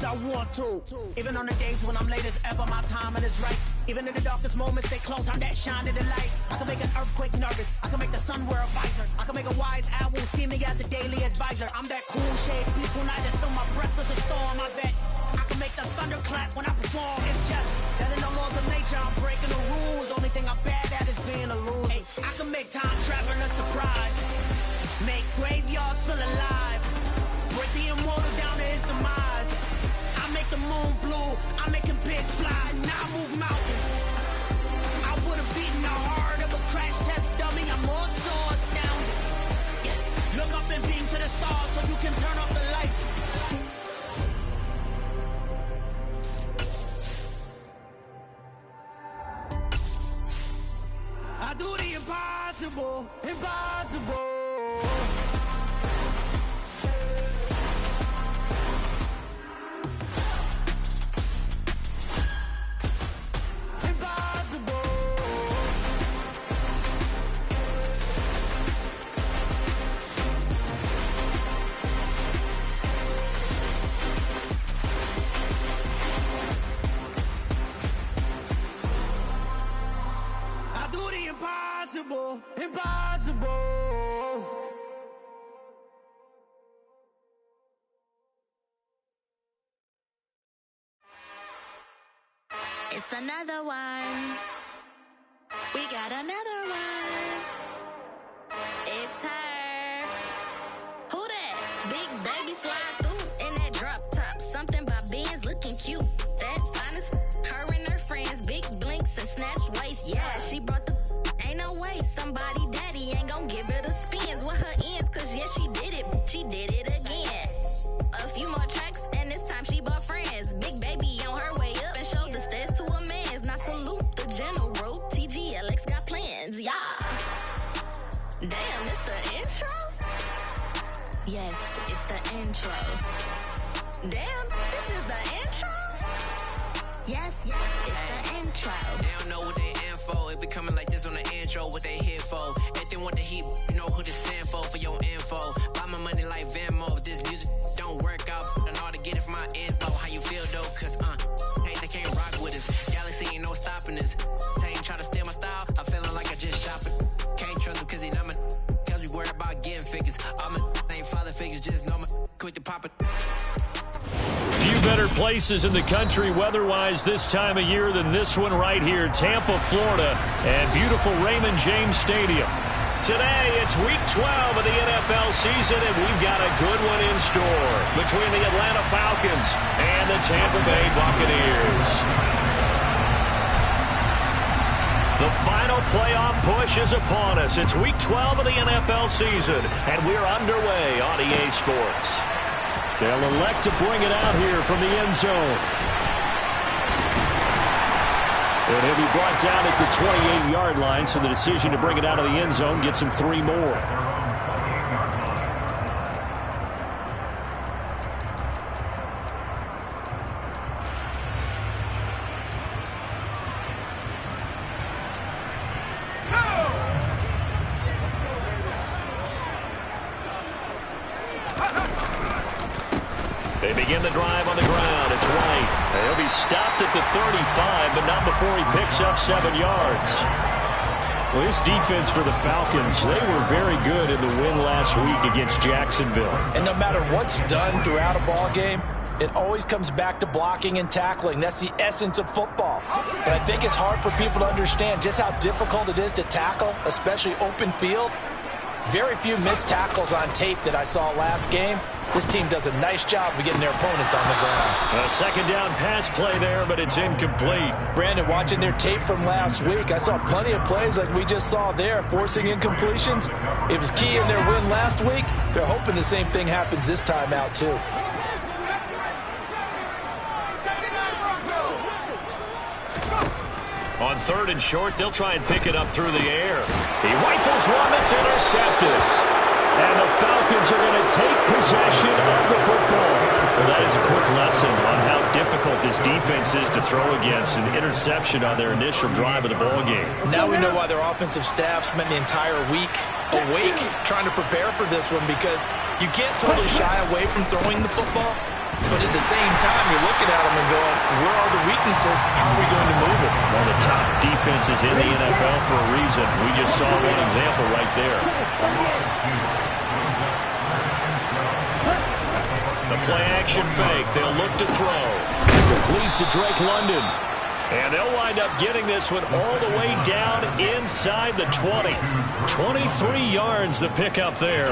I want to. Even on the days when I'm late as ever, my timing is right. Even in the darkest moments, stay close, I'm that shining the light. I can make an earthquake nervous, I can make the sun wear a visor. I can make a wise owl see me as a daily advisor. I'm that cool shade, peaceful night that still my breath is a storm, I bet. I can make the thunder clap when I perform. It's just that in the laws of nature, I'm breaking the rules. Only thing I'm bad at is being a loser. Hey, I can make time travel a surprise. Make graveyards feel alive. Break the immortal down to his demise. I make the moon blue. I'm making pigs fly. Now I move mountains. I would have beaten the heart of a crash test dummy. I'm more so astounded. Yeah. Look up and beam to the stars so you can turn off the lights. I do the impossible, impossible. Impossible, impossible. It's another one. We got another one. It's her. Who that? Big baby slide through in that drop top. Something about Benz looking cute. That's honest. Her and her friends, big blinks and snatch waist. Yeah, she brought the. Ain't no way somebody daddy ain't gon' give her the spins with her ends. Cause yeah, she did it. She did it again. A few more tracks and this time she bought friends. Big baby on her way up and showed the stairs to a man's. Now salute the general. TGLX got plans, yeah. Damn, it's the intro? Yes, it's the intro. Damn, this is the intro? Yes, it's the intro. They don't know what they info. If we coming like this on the intro, what they here for? Everything want the heat, you know who to send for your info. Buy my money like Venmo. If this music don't work out, I know how to get it from my info. How you feel though? Cause they can't rock with us. Galaxy ain't no stopping us. They ain't try to steal my style. I'm feeling like I just shop it. Can't trust him cause he not my. Cause we worried about getting figures. All my ain't father figures, just know my quick to pop it. Few better places in the country weather-wise this time of year than this one right here, Tampa, Florida, and beautiful Raymond James Stadium. Today, it's Week 12 of the NFL season, and we've got a good one in store between the Atlanta Falcons and the Tampa Bay Buccaneers. The final playoff push is upon us. It's Week 12 of the NFL season, and we're underway on EA Sports. They'll elect to bring it out here from the end zone. And he'll be brought down at the 28-yard line, so the decision to bring it out of the end zone gets him 3 more. They begin the drive on the ground. It's White. He'll be stopped at the 35, but not before he picks up 7 yards. Well, this defense for the Falcons, they were very good in the win last week against Jacksonville. And no matter what's done throughout a ball game, it always comes back to blocking and tackling. That's the essence of football. But I think it's hard for people to understand just how difficult it is to tackle, especially open field. Very few missed tackles on tape that I saw last game. This team does a nice job of getting their opponents on the ground. A second down pass play there, but it's incomplete. Brandon, watching their tape from last week, I saw plenty of plays like we just saw there, forcing incompletions. It was key in their win last week. They're hoping the same thing happens this time out, too. On 3rd and short, they'll try and pick it up through the air. He rifles one that's intercepted. And the Falcons are going to take possession of the football. Well, that is a quick lesson on how difficult this defense is to throw against. An interception on their initial drive of the ballgame. Now we know why their offensive staff spent the entire week awake trying to prepare for this one, because you can't totally shy away from throwing the football, But at the same time, you're looking at them and going, where are the weaknesses? How are we going to move it? One of the top defenses in the NFL for a reason. We just saw one example right there. The play-action fake. They'll look to throw. Complete to Drake London. And they'll wind up getting this one all the way down inside the 20. 23 yards the pickup there.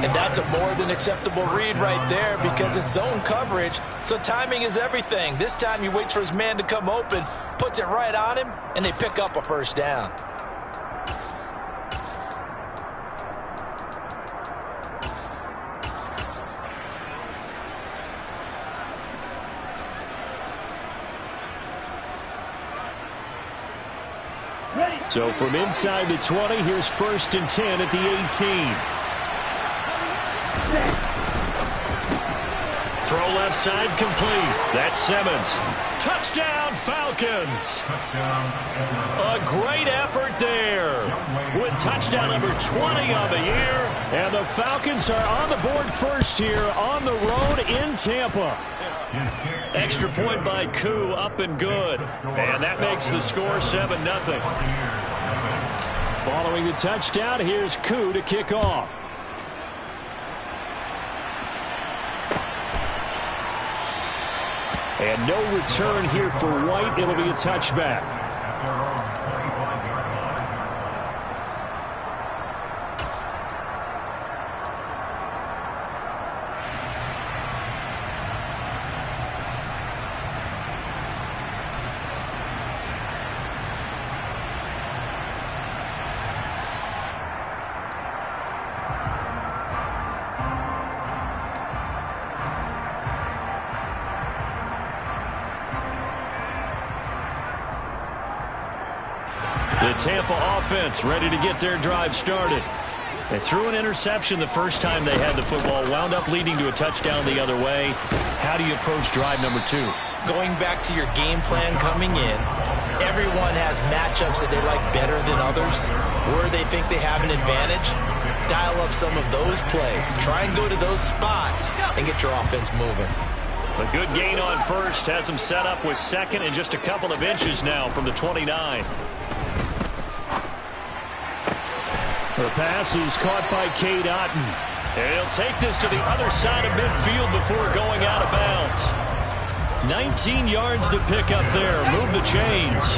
And that's a more than acceptable read right there because it's zone coverage, so timing is everything. This time he waits for his man to come open, puts it right on him, and they pick up a first down. So from inside the 20, here's 1st and 10 at the 18. Throw left side complete. That's Simmons. Touchdown, Falcons. A great effort there. With touchdown number 20 on the year. And the Falcons are on the board first here on the road in Tampa. Extra point by Koo, up and good. And that makes the score 7-0. Following the touchdown, here's Koo to kick off. And no return here for White. It'll be a touchback. The Tampa offense ready to get their drive started. They threw an interception the first time they had the football, wound up leading to a touchdown the other way. How do you approach drive number 2? Going back to your game plan coming in, everyone has matchups that they like better than others, where they think they have an advantage. Dial up some of those plays. Try and go to those spots and get your offense moving. A good gain on first has them set up with second and just a couple of inches now from the 29. The pass is caught by Cade Otton. And he'll take this to the other side of midfield before going out of bounds. 19 yards to pick up there. Move the chains.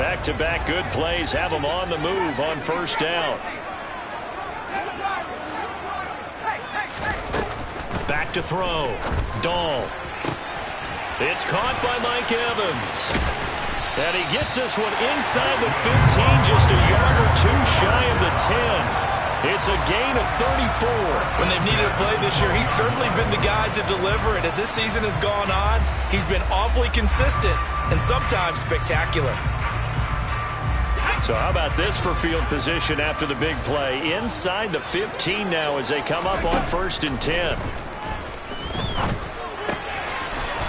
Back-to-back good plays have them on the move on first down. Back to throw. Dahl. It's caught by Mike Evans. And he gets this one inside the 15, just a yard or two shy of the 10. It's a gain of 34. When they've needed a play this year, he's certainly been the guy to deliver it. As this season has gone on, he's been awfully consistent and sometimes spectacular. So how about this for field position after the big play? Inside the 15 now as they come up on 1st and 10.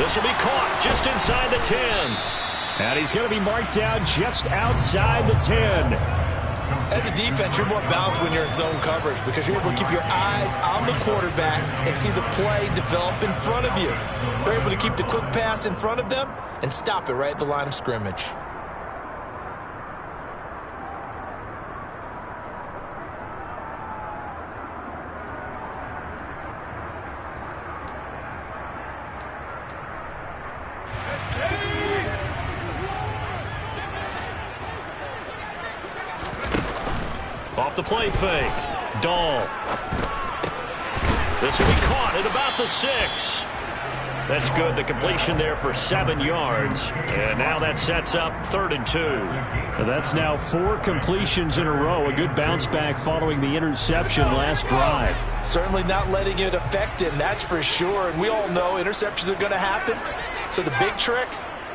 This will be caught just inside the 10. And he's going to be marked down just outside the 10. As a defense, you're more balanced when you're in zone coverage because you're able to keep your eyes on the quarterback and see the play develop in front of you. You're able to keep the quick pass in front of them and stop it right at the line of scrimmage. Off the play fake. Dahl. This will be caught at about the 6. That's good. The completion there for 7 yards. And now that sets up 3rd and 2. That's now 4 completions in a row. A good bounce back following the interception last drive. Certainly not letting it affect him, that's for sure. And we all know interceptions are going to happen. So the big trick,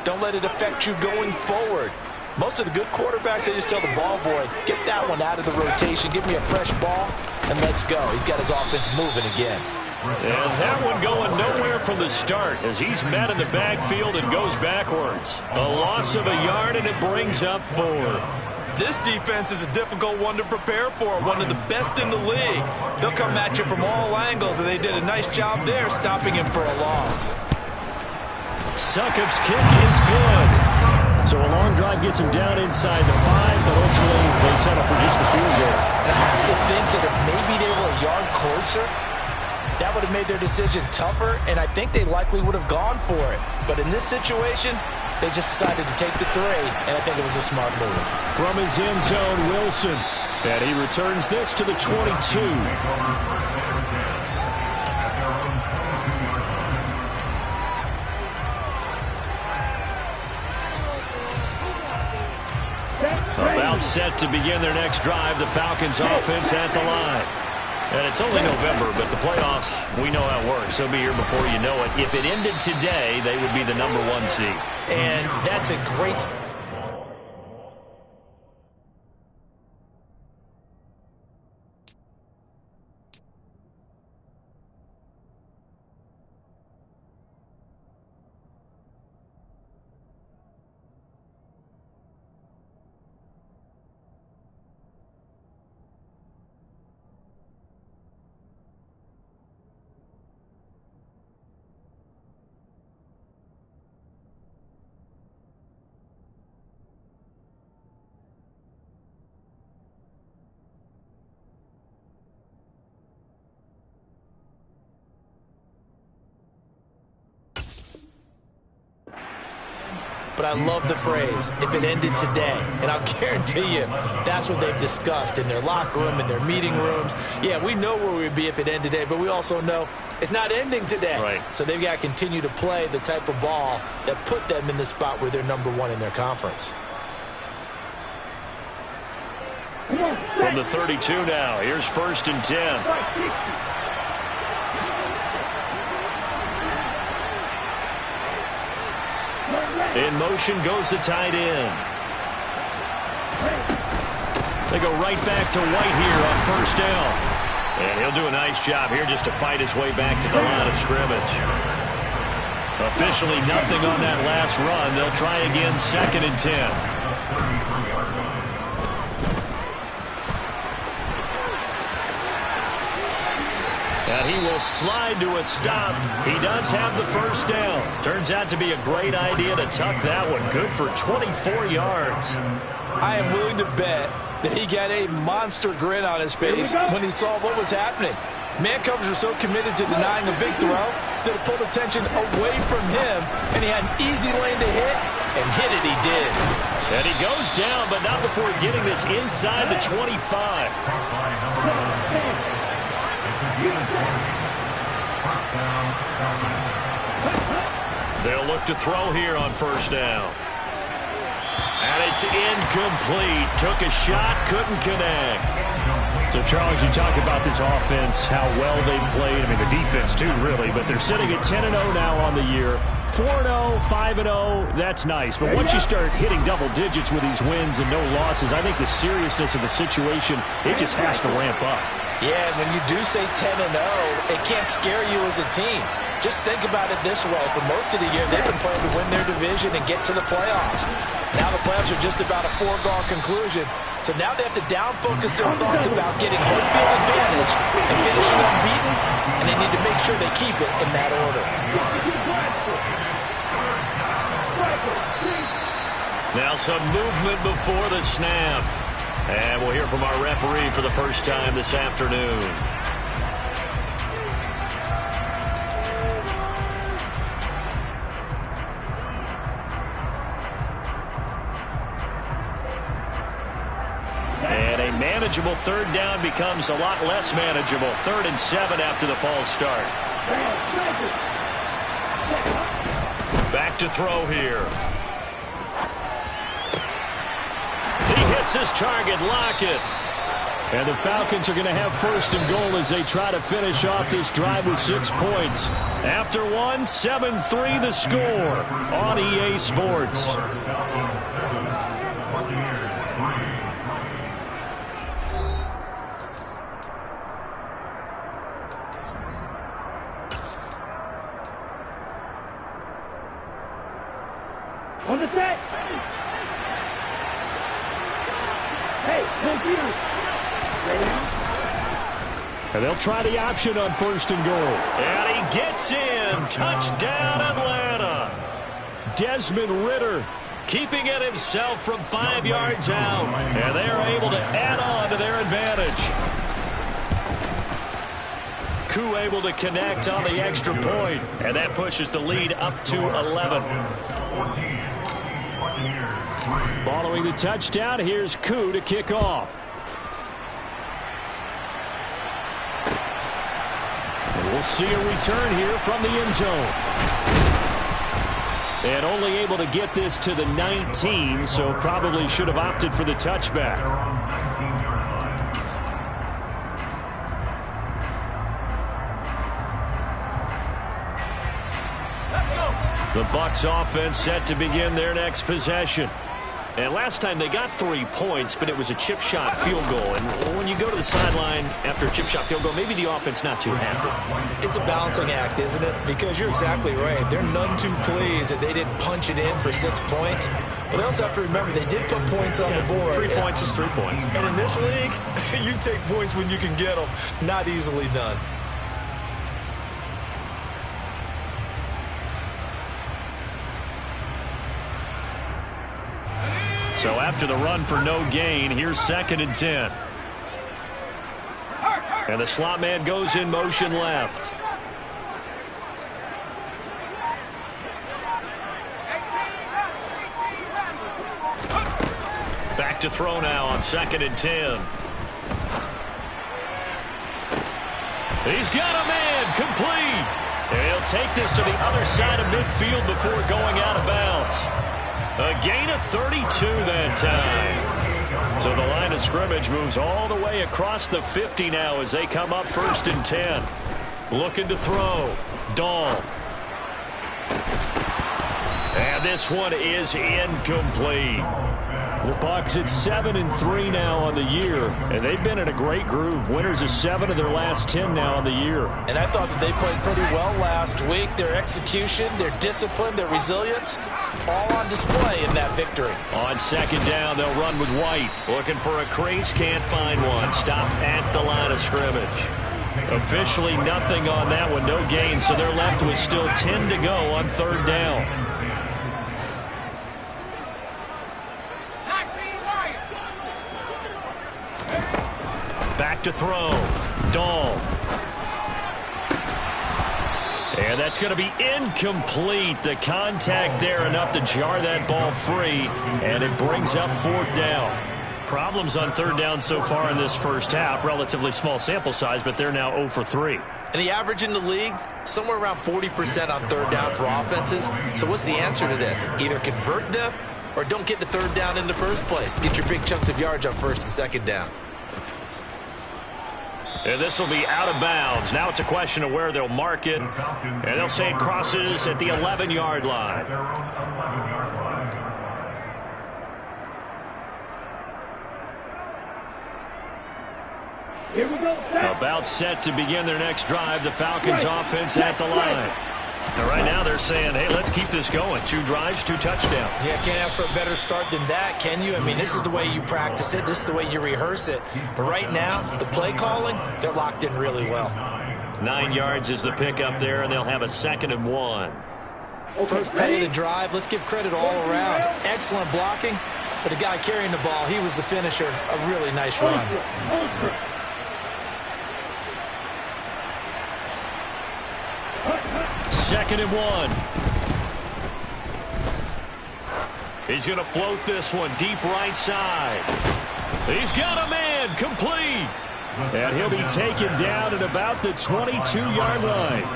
don't let it affect you going forward. Most of the good quarterbacks, they just tell the ball boy, get that one out of the rotation, give me a fresh ball, and let's go. He's got his offense moving again. And that one going nowhere from the start as he's met in the backfield and goes backwards. A loss of a yard, and it brings up 4th. This defense is a difficult one to prepare for, one of the best in the league. They'll come at you from all angles, and they did a nice job there stopping him for a loss. Succop's kick is good. So a long drive gets him down inside the 5, but ultimately they settle for just the field goal. I have to think that if maybe they were a yard closer, that would have made their decision tougher, and I think they likely would have gone for it. But in this situation, they just decided to take the 3, and I think it was a smart move. From his end zone, Wilson. And he returns this to the 22. About set to begin their next drive, the Falcons offense at the line. And it's only November, but the playoffs, we know how it works. They'll be here before you know it. If it ended today, they would be the #1 seed. And that's a great... But I love the phrase, if it ended today. And I'll guarantee you, that's what they've discussed in their locker room, in their meeting rooms. Yeah, we know where we'd be if it ended today, but we also know it's not ending today. Right. So they've got to continue to play the type of ball that put them in the spot where they're #1 in their conference. From the 32 now, here's 1st and 10. In motion goes the tight end. They go right back to White here on 1st down. And he'll do a nice job here just to fight his way back to the line of scrimmage. Officially nothing on that last run. They'll try again 2nd and 10. And he will slide to a stop. He does have the 1st down. Turns out to be a great idea to tuck that one. Good for 24 yards. I am willing to bet that he got a monster grin on his face when he saw what was happening. Man coverage were so committed to denying a big throw that it pulled attention away from him, and he had an easy lane to hit, and hit it he did. And he goes down, but not before getting this inside the 25. They'll look to throw here on 1st down. And it's incomplete. Took a shot, couldn't connect. So, Charles, you talk about this offense, how well they've played. I mean, the defense, too, really. But they're sitting at 10-0 now on the year. 4-0, 5-0, that's nice. But once you start hitting double digits with these wins and no losses, I think the seriousness of the situation, it just has to ramp up. Yeah, and when you do say 10-0, it can't scare you as a team. Just think about it this way. For most of the year, they've been playing to win their division and get to the playoffs. Now the playoffs are just about a foregone conclusion. So now they have to down-focus their thoughts about getting home field advantage and finishing unbeaten, and they need to make sure they keep it in that order. Now some movement before the snap. And we'll hear from our referee for the first time this afternoon. And a manageable 3rd down becomes a lot less manageable. 3rd and 7 after the false start. Back to throw here. He hits his target, Lockett. And the Falcons are going to have 1st and goal as they try to finish off this drive with 6 points. After one, 7-3 the score on EA Sports. On the set. And they'll try the option on 1st and goal. And he gets in. Touchdown, Atlanta. Desmond Ridder keeping it himself from 5 yards out. And they are able to add on to their advantage. Koo able to connect on the extra point. And that pushes the lead up to 11. Following the touchdown, here's Koo to kick off. And we'll see a return here from the end zone. And only able to get this to the 19, so probably should have opted for the touchback. The Bucs offense set to begin their next possession. And last time they got 3 points, but it was a chip shot field goal. And when you go to the sideline after a chip shot field goal, maybe the offense not too happy. It's a balancing act, isn't it? Because you're exactly right. They're none too pleased that they didn't punch it in for 6 points. But they also have to remember they did put points on the board. 3 points is 3 points. And in this league, you take points when you can get them. Not easily done. So after the run for no gain, here's 2nd and 10. And the slot man goes in motion left. Back to throw now on 2nd and 10. He's got a man complete. And he'll take this to the other side of midfield before going out of bounds. A gain of 32 that time. So the line of scrimmage moves all the way across the 50 now as they come up 1st and 10. Looking to throw. Dahl. And this one is incomplete. The Bucs at 7-3 now on the year, and they've been in a great groove. Winners of 7 of their last 10 now on the year. And I thought that they played pretty well last week. Their execution, their discipline, their resilience, all on display in that victory. On 2nd down, they'll run with White. Looking for a crease, can't find one. Stopped at the line of scrimmage. Officially nothing on that one, no gain, so they're left with still 10 to go on 3rd down. Back to throw. Dahl. And that's going to be incomplete. The contact there enough to jar that ball free, and it brings up 4th down. Problems on 3rd down so far in this first half. Relatively small sample size, but they're now 0 for 3. And the average in the league, somewhere around 40% on 3rd down for offenses. So what's the answer to this? Either convert them or don't get to 3rd down in the first place. Get your big chunks of yards on 1st and 2nd down. And this will be out of bounds. Now it's a question of where they'll mark it. And they'll say it crosses at the 11-yard line. Here we go. About set to begin their next drive. The Falcons offense at the line. And right now they're saying, hey, let's keep this going. 2 drives, 2 touchdowns. Yeah, can't ask for a better start than that, can you? I mean, this is the way you practice it. This is the way you rehearse it. But right now, the play calling, they're locked in really well. 9 yards is the pickup there, and they'll have a 2nd and 1. First play of the drive, let's give credit all around. Excellent blocking, but the guy carrying the ball, he was the finisher. A really nice run. 2nd and 1. He's going to float this one deep right side. He's got a man complete. And he'll be taken down at about the 22-yard line.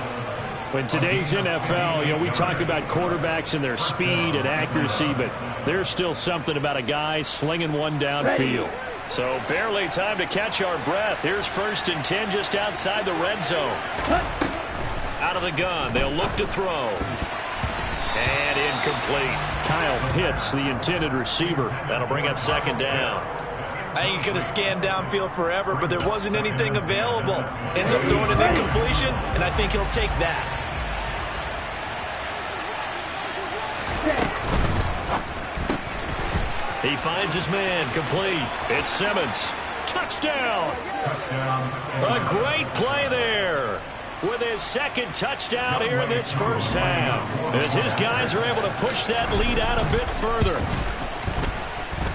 In today's NFL, you know, we talk about quarterbacks and their speed and accuracy, but there's still something about a guy slinging one downfield. So barely time to catch our breath. Here's 1st and 10 just outside the red zone. Out of the gun, they'll look to throw. And incomplete. Kyle Pitts, the intended receiver. That'll bring up 2nd down. I think he could have scanned downfield forever, but there wasn't anything available. Ends up throwing an incompletion, and I think he'll take that. He finds his man, complete. It's Simmons. Touchdown! A great play there with his second touchdown here in this first half, as his guys are able to push that lead out a bit further.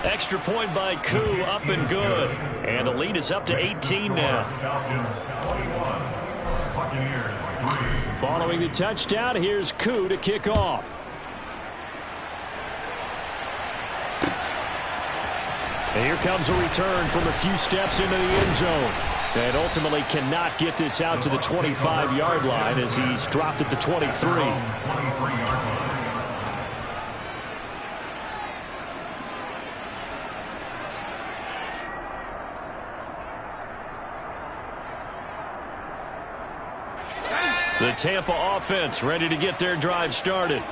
Extra point by Koo, up and good. And the lead is up to 18 now. Following the touchdown, here's Koo to kick off. And here comes a return from a few steps into the end zone. And ultimately cannot get this out to the 25-yard line as he's dropped at the 23. The Tampa offense ready to get their drive started.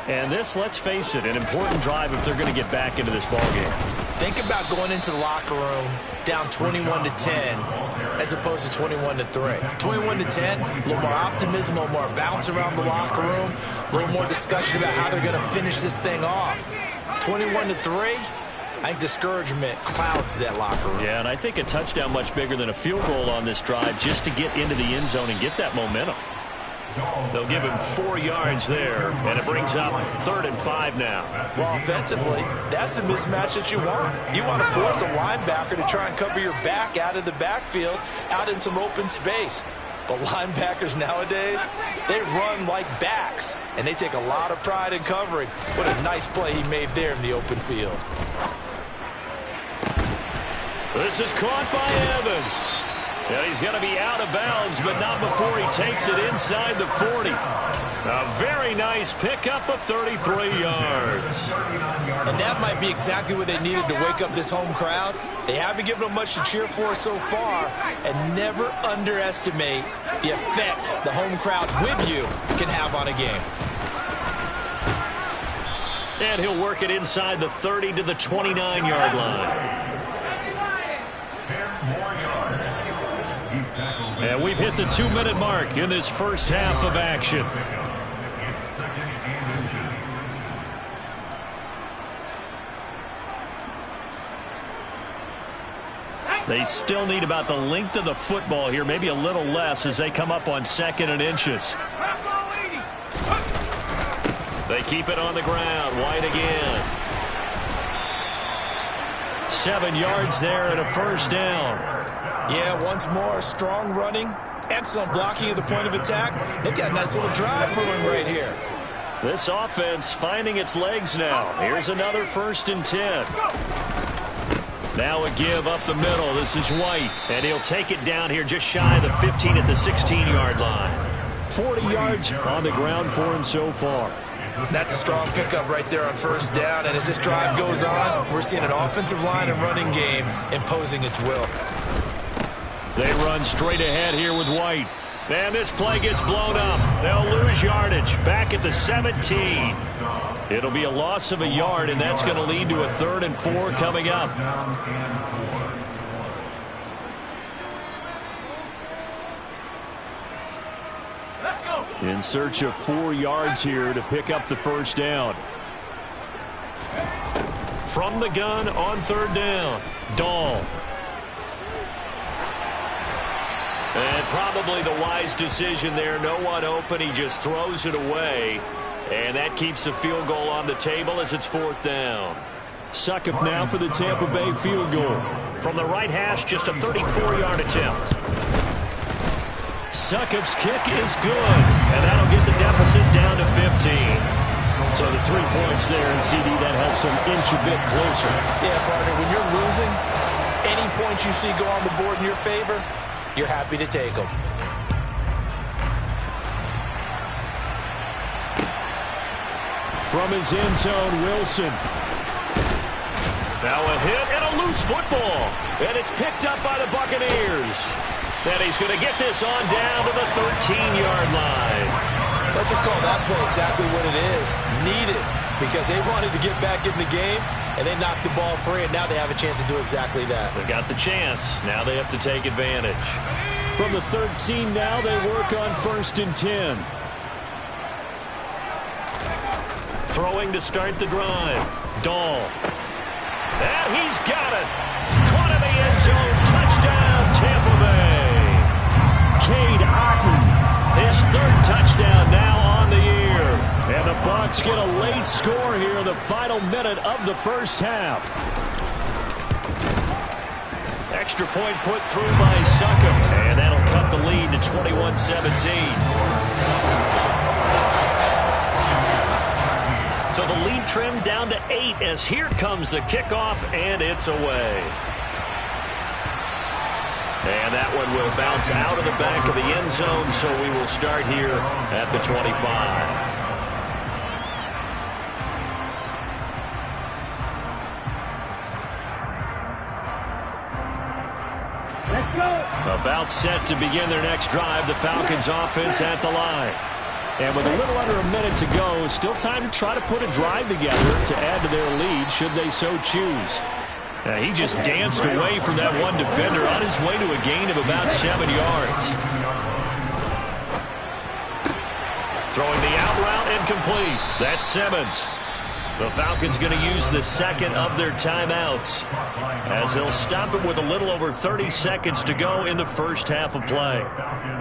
And this, let's face it, an important drive if they're going to get back into this ballgame. Think about going into the locker room down 21-10 as opposed to 21-3. 21-10, a little more optimism, a little more bounce around the locker room, a little more discussion about how they're going to finish this thing off. 21-3, I think discouragement clouds that locker room. Yeah, and I think a touchdown much bigger than a field goal on this drive just to get into the end zone and get that momentum. They'll give him 4 yards there, and it brings up 3rd and 5 now. Well, offensively, that's the mismatch that you want. You want to force a linebacker to try and cover your back out of the backfield, out in some open space. But linebackers nowadays, they run like backs, and they take a lot of pride in covering. What a nice play he made there in the open field. This is caught by Evans. Yeah, he's going to be out of bounds, but not before he takes it inside the 40. A very nice pickup of 33 yards. And that might be exactly what they needed to wake up this home crowd. They haven't given them much to cheer for so far, and never underestimate the effect the home crowd with you can have on a game. And he'll work it inside the 30 to the 29-yard line. And we've hit the 2-minute mark in this first half of action. They still need about the length of the football here, maybe a little less as they come up on 2nd and inches. They keep it on the ground. White again. 7 yards there and a first down. Yeah, once more, strong running, excellent blocking at the point of attack. They've got a nice little drive brewing right here. This offense finding its legs now. Here's another 1st and 10. Now a give up the middle. This is White, and he'll take it down here just shy of the 15 at the 16-yard line. 40 yards on the ground for him so far. That's a strong pickup right there on 1st down, and as this drive goes on, we're seeing an offensive line and running game imposing its will. They run straight ahead here with White. And this play gets blown up. They'll lose yardage back at the 17. It'll be a loss of a yard, and that's going to lead to a 3rd and 4 coming up. In search of 4 yards here to pick up the first down. From the gun on 3rd down, Dahl. And probably the wise decision there. No one open. He just throws it away. And that keeps the field goal on the table as it's 4th down. Suckup now for the Tampa Bay field goal. From the right hash, just a 34-yard attempt. Suckup's kick is good. And that'll get the deficit down to 15. So the 3 points there, and CD, that helps them inch a bit closer. Yeah, partner, when you're losing, any points you see go on the board in your favor, you're happy to take them. From his end zone, Wilson. Now a hit and a loose football. And it's picked up by the Buccaneers. And he's going to get this on down to the 13-yard line. Let's just call that play exactly what it is. Needed, because they wanted to get back in the game, and they knocked the ball free, and now they have a chance to do exactly that. They've got the chance. Now they have to take advantage. From the 13 now, they work on 1st and 10. Throwing to start the drive. Dahl. And he's got it. Caught in the end zone. Touchdown, Tampa Bay. Cade Otton, his third touchdown now on the year. And the Bucs get a late score here in the final minute of the first half. Extra point put through by Succop. And that'll cut the lead to 21-17. So the lead trimmed down to 8 as here comes the kickoff, and it's away. And that one will bounce out of the back of the end zone, so we will start here at the 25. Let's go. About set to begin their next drive, the Falcons offense at the line. And with a little under a minute to go, still time to try to put a drive together to add to their lead should they so choose. He just danced away from that one defender on his way to a gain of about 7 yards. Throwing the out route incomplete. That's Simmons. The Falcons going to use the second of their timeouts as they'll stop it with a little over 30 seconds to go in the first half of play.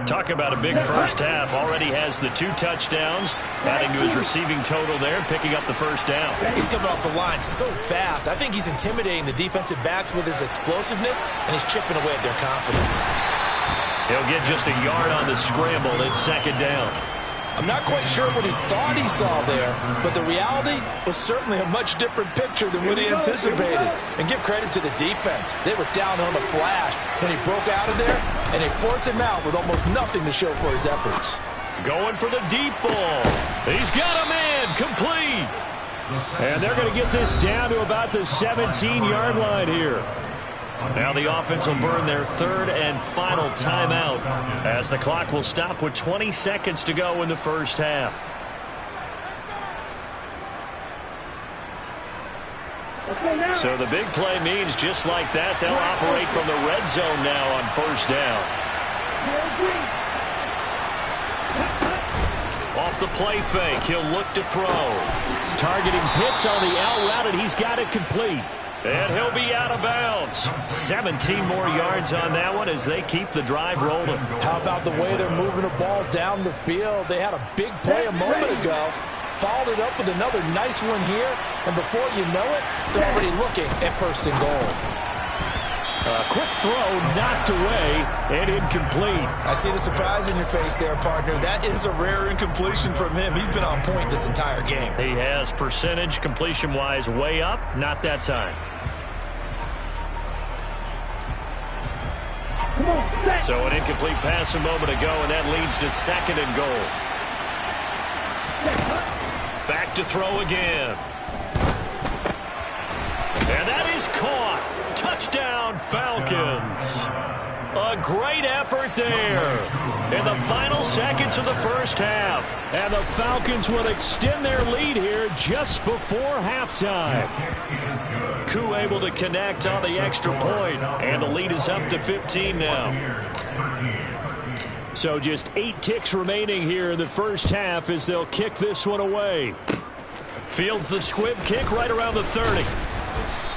Talk about a big first half. Already has the 2 touchdowns, adding to his receiving total there, picking up the first down. He's coming off the line so fast. I think he's intimidating the defensive backs with his explosiveness, and he's chipping away at their confidence. He'll get just a yard on the scramble. It's second down. I'm not quite sure what he thought he saw there, but the reality was certainly a much different picture than what he anticipated. And give credit to the defense. They were down on the flash when he broke out of there, and they forced him out with almost nothing to show for his efforts. Going for the deep ball. He's got a man complete. And they're going to get this down to about the 17-yard line here. Now the offense will burn their third and final timeout as the clock will stop with 20 seconds to go in the first half. So the big play means just like that, they'll operate from the red zone now on first down. Off the play fake, he'll look to throw. Targeting Pitts on the out route, and he's got it complete. And he'll be out of bounds. 17 more yards on that one as they keep the drive rolling. How about the way they're moving the ball down the field? They had a big play a moment ago. Followed it up with another nice one here. And before you know it, they're already looking at first and goal. A quick throw knocked away and incomplete. I see the surprise in your face there, partner. That is a rare incompletion from him. He's been on point this entire game. He has percentage completion-wise way up. Not that time. So an incomplete pass a moment ago, and that leads to second and goal. Back to throw again. And that is caught. Touchdown, Falcons. A great effort there in the final seconds of the first half. And the Falcons will extend their lead here just before halftime. Koo able to connect on the extra point, and the lead is up to 15 now. So just 8 ticks remaining here in the first half as they'll kick this one away. Fields the squib kick right around the 30.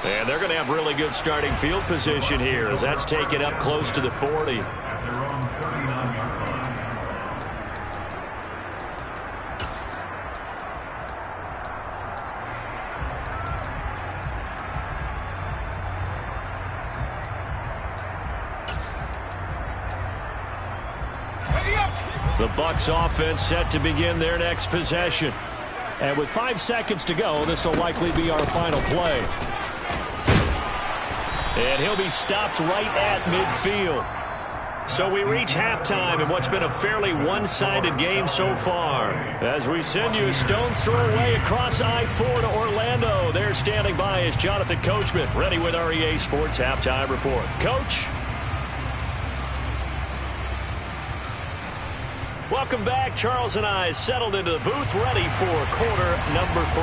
And they're going to have really good starting field position here as that's taken up close to the 40. The Bucs offense set to begin their next possession. And with 5 seconds to go, this will likely be our final play. And he'll be stopped right at midfield. So we reach halftime in what's been a fairly one-sided game so far. As we send you a stone's throw away across I-4 to Orlando. There standing by is Jonathan Coachman, ready with our EA Sports Halftime Report. Coach? Welcome back. Charles and I settled into the booth, ready for quarter number 3.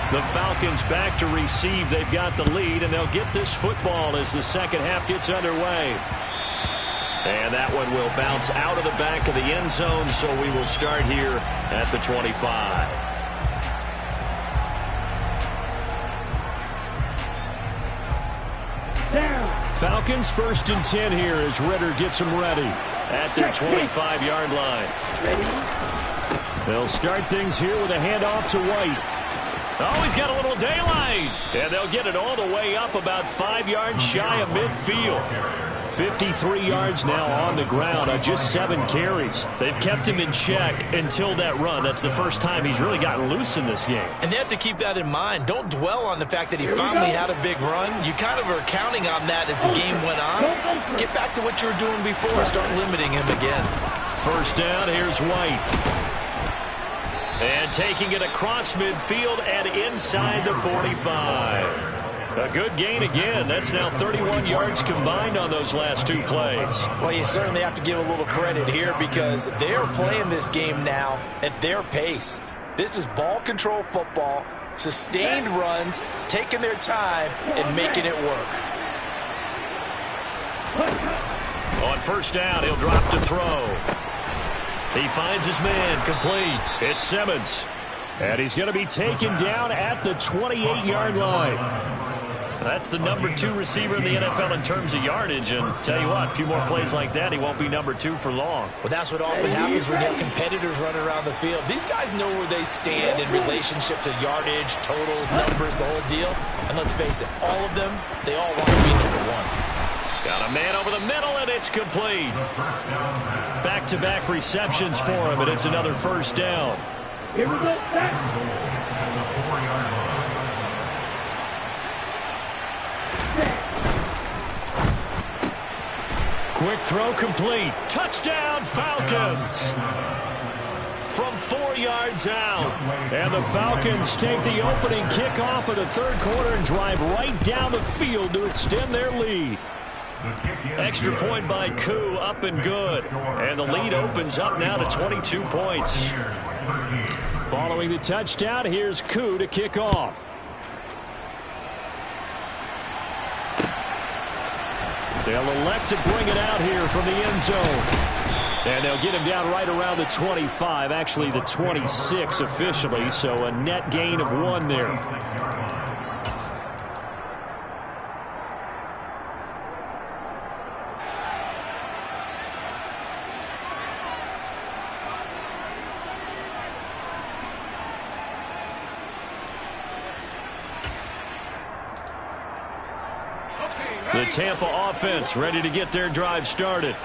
The Falcons back to receive. They've got the lead, and they'll get this football as the second half gets underway. And that one will bounce out of the back of the end zone, so we will start here at the 25. Falcons 1st and 10 here as Ritter gets them ready at their 25-yard line. They'll start things here with a handoff to White. Oh, he's got a little daylight. And they'll get it all the way up about 5 yards shy of midfield. 53 yards now on the ground on just 7 carries. They've kept him in check until that run. That's the first time he's really gotten loose in this game. And they have to keep that in mind. Don't dwell on the fact that he finally had a big run. You kind of are counting on that as the game went on. Get back to what you were doing before. Start limiting him again. First down, here's White. And taking it across midfield and inside the 45. A good gain again. That's now 31 yards combined on those last 2 plays. Well, you certainly have to give a little credit here because they're playing this game now at their pace. This is ball control football, sustained runs, taking their time, and making it work. On first down, he'll drop to throw. He finds his man, complete. It's Simmons. And he's going to be taken down at the 28-yard line. That's the number 2 receiver in the NFL in terms of yardage. And tell you what, a few more plays like that, he won't be number 2 for long. Well, that's what often happens when you have competitors running around the field. These guys know where they stand in relationship to yardage, totals, numbers, the whole deal. And let's face it, all of them, they all want to be number 1. Got a man over the middle, and it's complete. Back-to-back receptions for him, and it's another first down. Here we go. Quick throw complete. Touchdown, Falcons. From 4 yards out. And the Falcons take the opening kickoff of the 3rd quarter and drive right down the field to extend their lead. Extra point by Koo, up and good. And the lead opens up now to 22 points. Following the touchdown, here's Koo to kick off. They'll elect to bring it out here from the end zone. And they'll get him down right around the 25, actually the 26 officially, so a net gain of 1 there. The Tampa offense ready to get their drive started.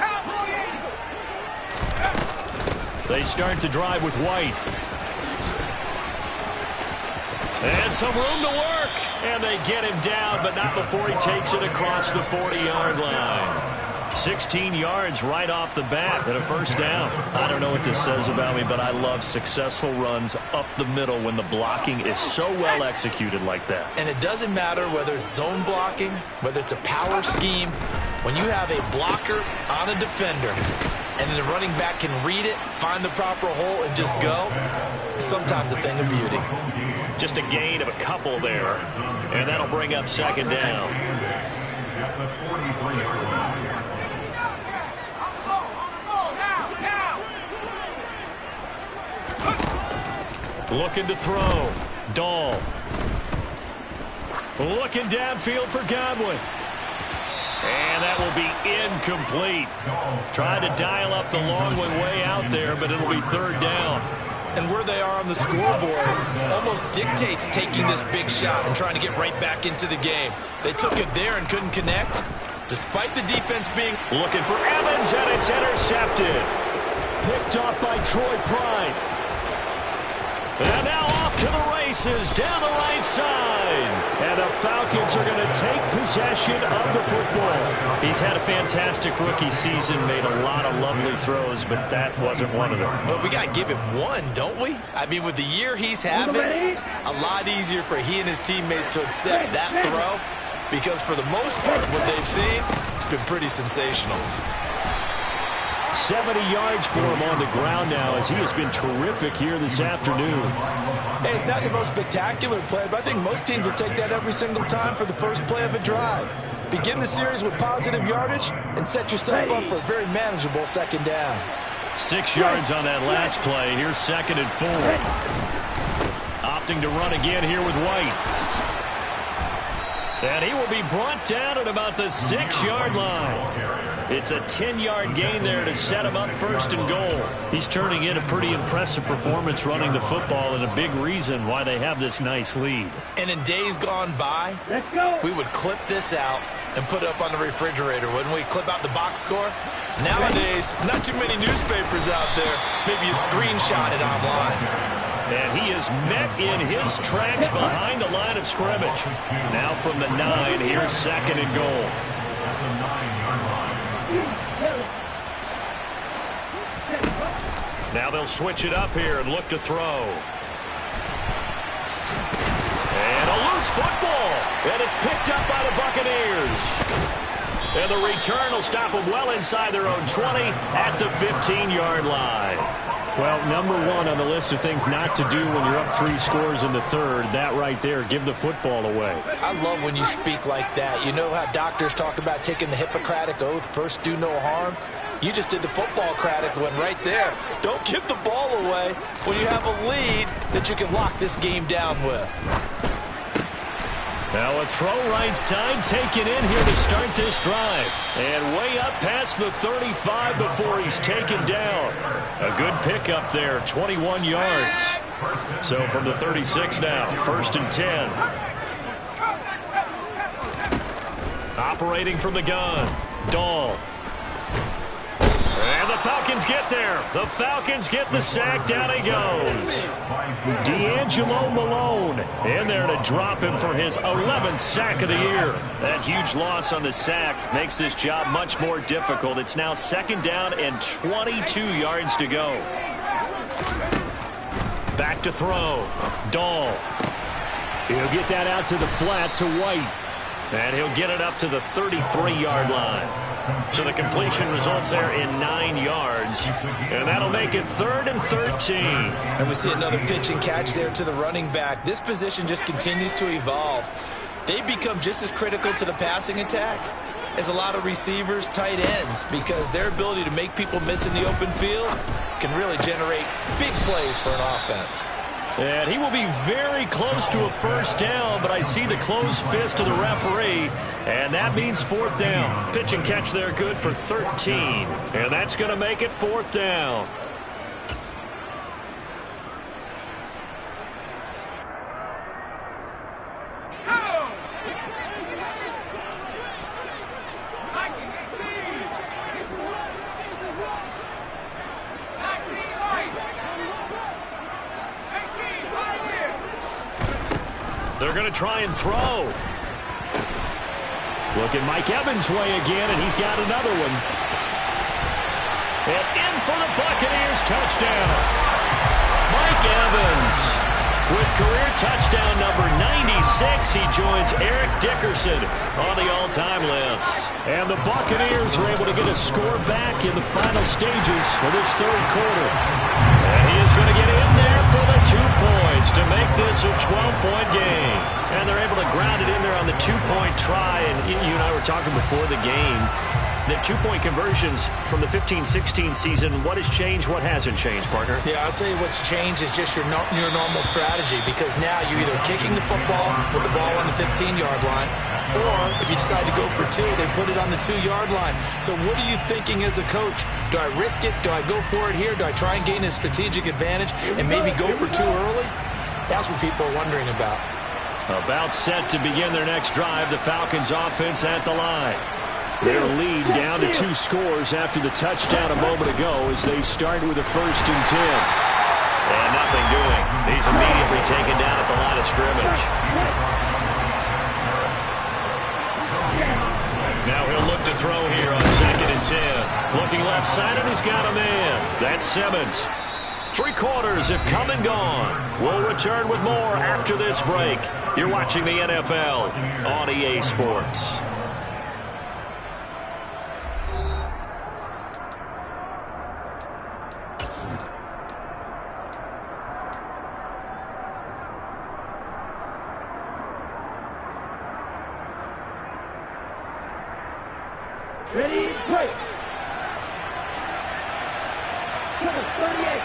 They start the drive with White. And some room to work. And they get him down, but not before he takes it across the 40-yard line. 16 yards right off the bat and a first down. I don't know what this says about me, but I love successful runs up the middle when the blocking is so well executed like that. And it doesn't matter whether it's zone blocking, whether it's a power scheme. When you have a blocker on a defender and then the running back can read it, find the proper hole, and just go, it's sometimes a thing of beauty. Just a gain of a couple there, and that'll bring up 2nd down. Looking to throw. Dahl. Looking downfield for Godwin. And that will be incomplete. Trying to dial up the long one way out there, but it'll be 3rd down. And where they are on the scoreboard almost dictates taking this big shot and trying to get right back into the game. They took it there and couldn't connect, despite the defense being... Looking for Evans, and it's intercepted. Picked off by Troy Pride. And now off to the races down the right side. And the Falcons are going to take possession of the football. He's had a fantastic rookie season, made a lot of lovely throws, but that wasn't one of them. Well, we got to give him 1, don't we? I mean, with the year he's having, a lot easier for he and his teammates to accept that throw, because for the most part, what they've seen, it's been pretty sensational. 70 yards for him on the ground now as he has been terrific here this afternoon. Hey, it's not the most spectacular play, but I think most teams will take that every single time for the first play of a drive. Begin the series with positive yardage and set yourself up for a very manageable 2nd down. 6 yards on that last play. Here's 2nd and 4. Opting to run again here with White. And he will be brought down at about the 6-yard line. It's a 10-yard gain there to set him up first and goal. He's turning in a pretty impressive performance running the football, and a big reason why they have this nice lead. And in days gone by, we would clip this out and put it up on the refrigerator, wouldn't we? Clip out the box score. Nowadays, not too many newspapers out there. Maybe you screenshot it online. And he is met in his tracks behind the line of scrimmage. Now from the 9, here's second and goal. Now they'll switch it up here and look to throw. And a loose football. And it's picked up by the Buccaneers. And the return will stop them well inside their own 20 at the 15-yard line. Well, number one on the list of things not to do when you're up 3 scores in the third, that right there, give the football away. I love when you speak like that. You know how doctors talk about taking the Hippocratic Oath, first do no harm? You just did the football-cratic one right there. Don't give the ball away when you have a lead that you can lock this game down with. Now a throw right side taken in here to start this drive. And way up past the 35 before he's taken down. A good pickup there, 21 yards. So from the 36 now, first and 10. Operating from the gun, Dahl. And the Falcons get there. The Falcons get the sack. Down he goes. D'Angelo Malone in there to drop him for his 11th sack of the year. That huge loss on the sack makes this job much more difficult. It's now second down and 22 yards to go. Back to throw. Dahl. He'll get that out to the flat to White. And he'll get it up to the 33-yard line. So the completion results there in 9 yards. And that'll make it 3rd and 13. And we see another pitch and catch there to the running back. This position just continues to evolve. They've become just as critical to the passing attack as a lot of receivers, tight ends, because their ability to make people miss in the open field can really generate big plays for an offense. And he will be very close to a first down, but I see the closed fist of the referee, and that means 4th down. Pitch and catch there good for 13, and that's going to make it 4th down. They're going to try and throw. Look at Mike Evans' way again, and he's got another one. And in for the Buccaneers, touchdown. Mike Evans with career touchdown number 96. He joins Eric Dickerson on the all-time list. And the Buccaneers are able to get a score back in the final stages of this third quarter. And he is going to get in there for the 2 points to make this a 12-point game. And they're able to ground it in there on the 2-point try. And you and I were talking before the game. The 2-point conversions from the 15-16 season, what has changed, what hasn't changed, partner? Yeah, I'll tell you what's changed is just your normal strategy, because now you're either kicking the football with the ball on the 15-yard line, or if you decide to go for 2, they put it on the 2-yard line. So what are you thinking as a coach? Do I risk it? Do I go for it here? Do I try and gain a strategic advantage and maybe go for 2 early? That's what people are wondering about. About set to begin their next drive, the Falcons offense at the line. Their lead down to 2 scores after the touchdown a moment ago as they start with a 1st and 10. And nothing doing. He's immediately taken down at the line of scrimmage. Now he'll look to throw here on 2nd and 10. Looking left side, and he's got a man. That's Simmons. 3 quarters have come and gone. We'll return with more after this break. You're watching the NFL on EA Sports. Ready, break. 38.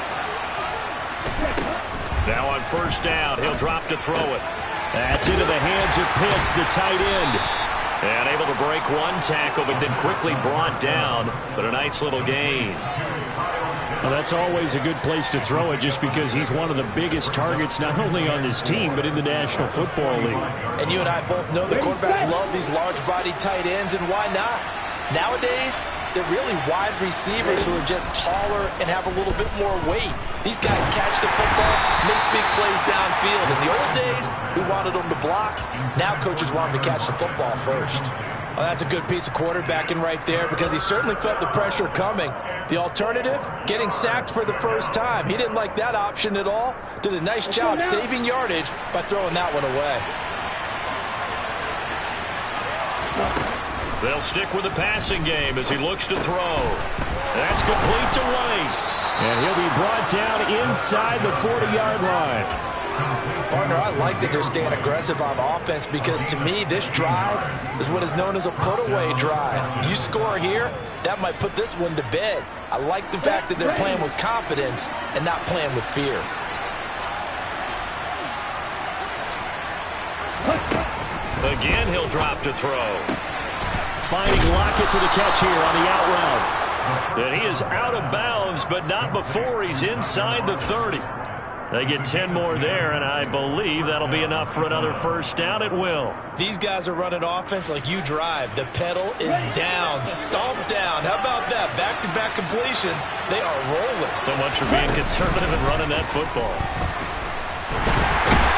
Now on 1st down, he'll drop to throw it. That's into the hands of Pitts, the tight end. And able to break one tackle, but then quickly brought down. But a nice little gain. Well, that's always a good place to throw it just because he's one of the biggest targets not only on this team but in the National Football League. And you and I both know the quarterbacks love these large-bodied tight ends, and why not? Nowadays, they're really wide receivers who are just taller and have a little bit more weight. These guys catch the football, make big plays downfield. In the old days, we wanted them to block. Now coaches want them to catch the football first. Well, that's a good piece of quarterbacking right there because he certainly felt the pressure coming. The alternative, getting sacked for the first time. He didn't like that option at all. Did a nice job saving yardage by throwing that one away. They'll stick with the passing game as he looks to throw. That's complete to White. And he'll be brought down inside the 40-yard line. Partner, I like that they're staying aggressive on offense because to me, this drive is what is known as a put-away drive. You score here, that might put this one to bed. I like the fact that they're playing with confidence and not playing with fear. Again, he'll drop to throw. Finding Lockett for the catch here on the out route. And he is out of bounds, but not before he's inside the 30. They get 10 more there, and I believe that'll be enough for another first down. It will. These guys are running offense like you drive. The pedal is down, stomp down. How about that? Back-to-back completions. They are rolling. So much for being conservative and running that football.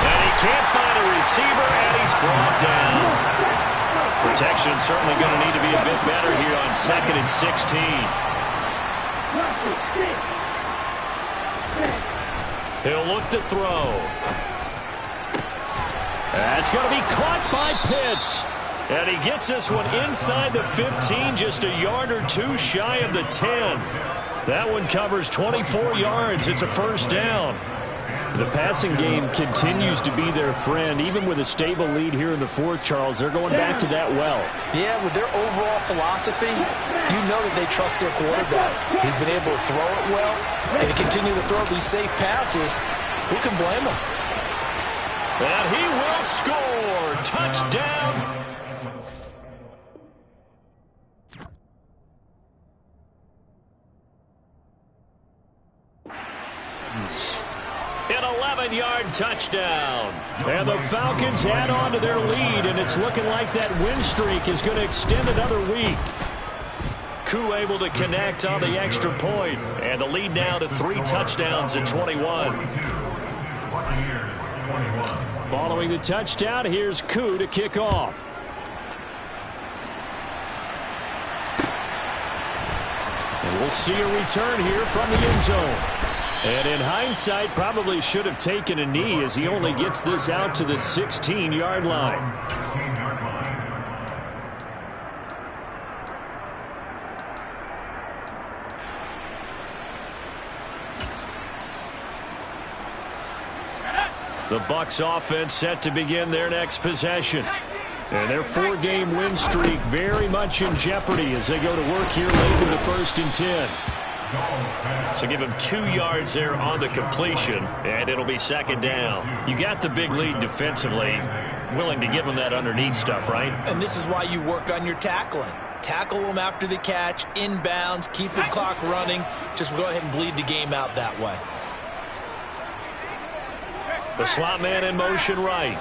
And he can't find a receiver, and he's brought down. Protection certainly going to need to be a bit better here on 2nd and 16. He'll look to throw. That's going to be caught by Pitts. And he gets this one inside the 15, just a yard or two shy of the 10. That one covers 24 yards. It's a first down. The passing game continues to be their friend. Even with a stable lead here in the fourth, Charles, they're going back to that well. Yeah, with their overall philosophy, you know that they trust their quarterback. He's been able to throw it well, and to continue to throw these safe passes. Who can blame him? And he will score. Touchdown. An 11-yard touchdown. And the Falcons add on to their lead, and it's looking like that win streak is going to extend another week. Koo able to connect on the extra point, and the lead now to 3 touchdowns at 21. Following the touchdown, here's Koo to kick off. And we'll see a return here from the end zone. And in hindsight, probably should have taken a knee as he only gets this out to the 16-yard line. The Bucs offense set to begin their next possession. And their 4-game win streak very much in jeopardy as they go to work here late in the 1st and 10. So give him 2 yards there on the completion, and it'll be 2nd down. You got the big lead defensively, willing to give him that underneath stuff, right? And this is why you work on your tackling. Tackle them after the catch, inbounds, keep the clock running. Just go ahead and bleed the game out that way. The slot man in motion right.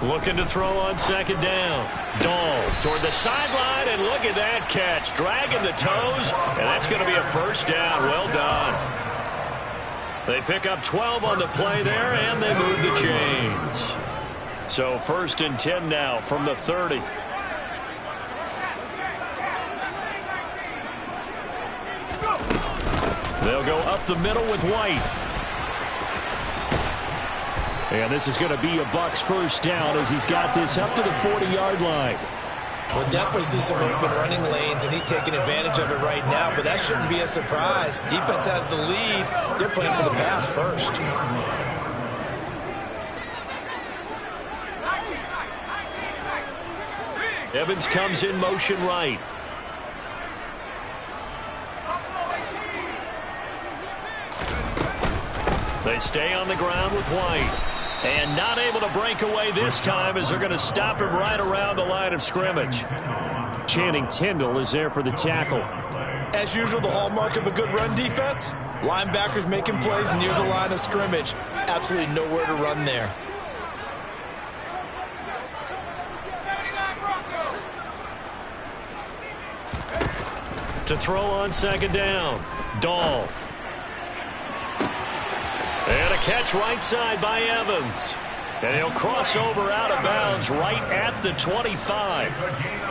Looking to throw on 2nd down. Dahl toward the sideline, and look at that catch. Dragging the toes, and that's going to be a first down. Well done. They pick up 12 on the play there, and they move the chains. So 1st and 10 now from the 30. They'll go up the middle with White. And this is going to be a Bucs first down as he's got this up to the 40-yard line. We'll definitely see some open running lanes, and he's taking advantage of it right now, but that shouldn't be a surprise. Defense has the lead. They're playing for the pass first. Evans comes in motion right. They stay on the ground with White. And not able to break away this time as they're going to stop him right around the line of scrimmage. Channing Tindall is there for the tackle. As usual, the hallmark of a good run defense, linebackers making plays near the line of scrimmage. Absolutely nowhere to run there. To throw on second down, Dahl. And a catch right side by Evans. And he'll cross over out of bounds right at the 25.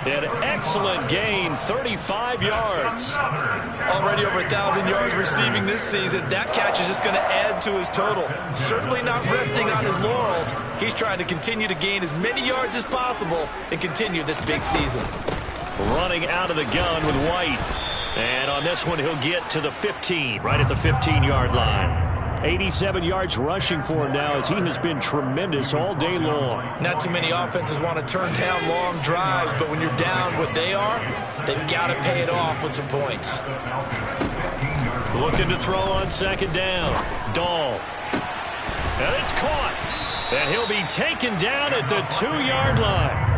An excellent gain, 35 yards. Already over 1,000 yards receiving this season. That catch is just going to add to his total. Certainly not resting on his laurels. He's trying to continue to gain as many yards as possible and continue this big season. Running out of the gun with White. And on this one, he'll get to the 15, right at the 15-yard line. 87 yards rushing for him now as he has been tremendous all day long. Not too many offenses want to turn down long drives, but when you're down what they are, they've got to pay it off with some points. Looking to throw on second down. Dahl. And it's caught. And he'll be taken down at the 2-yard line.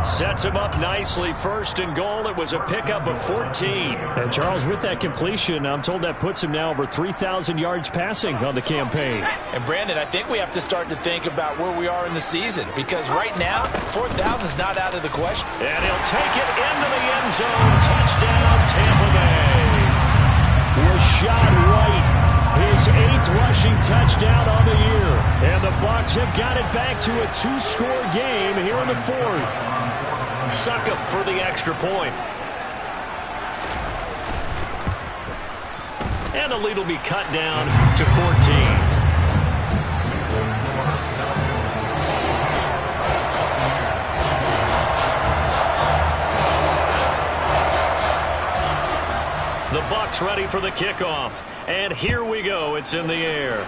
Sets him up nicely. First and goal. It was a pickup of 14. And Charles, with that completion, I'm told that puts him now over 3,000 yards passing on the campaign. And Brandon, I think we have to start to think about where we are in the season, because right now 4,000 is not out of the question. And he'll take it into the end zone. Touchdown, Tampa Bay. Rashad White, his 8th rushing touchdown on the year. And the Bucs have got it back to a 2-score game here in the 4th. Suck up for the extra point. And the lead will be cut down to 14. The Bucs ready for the kickoff. And here we go. It's in the air.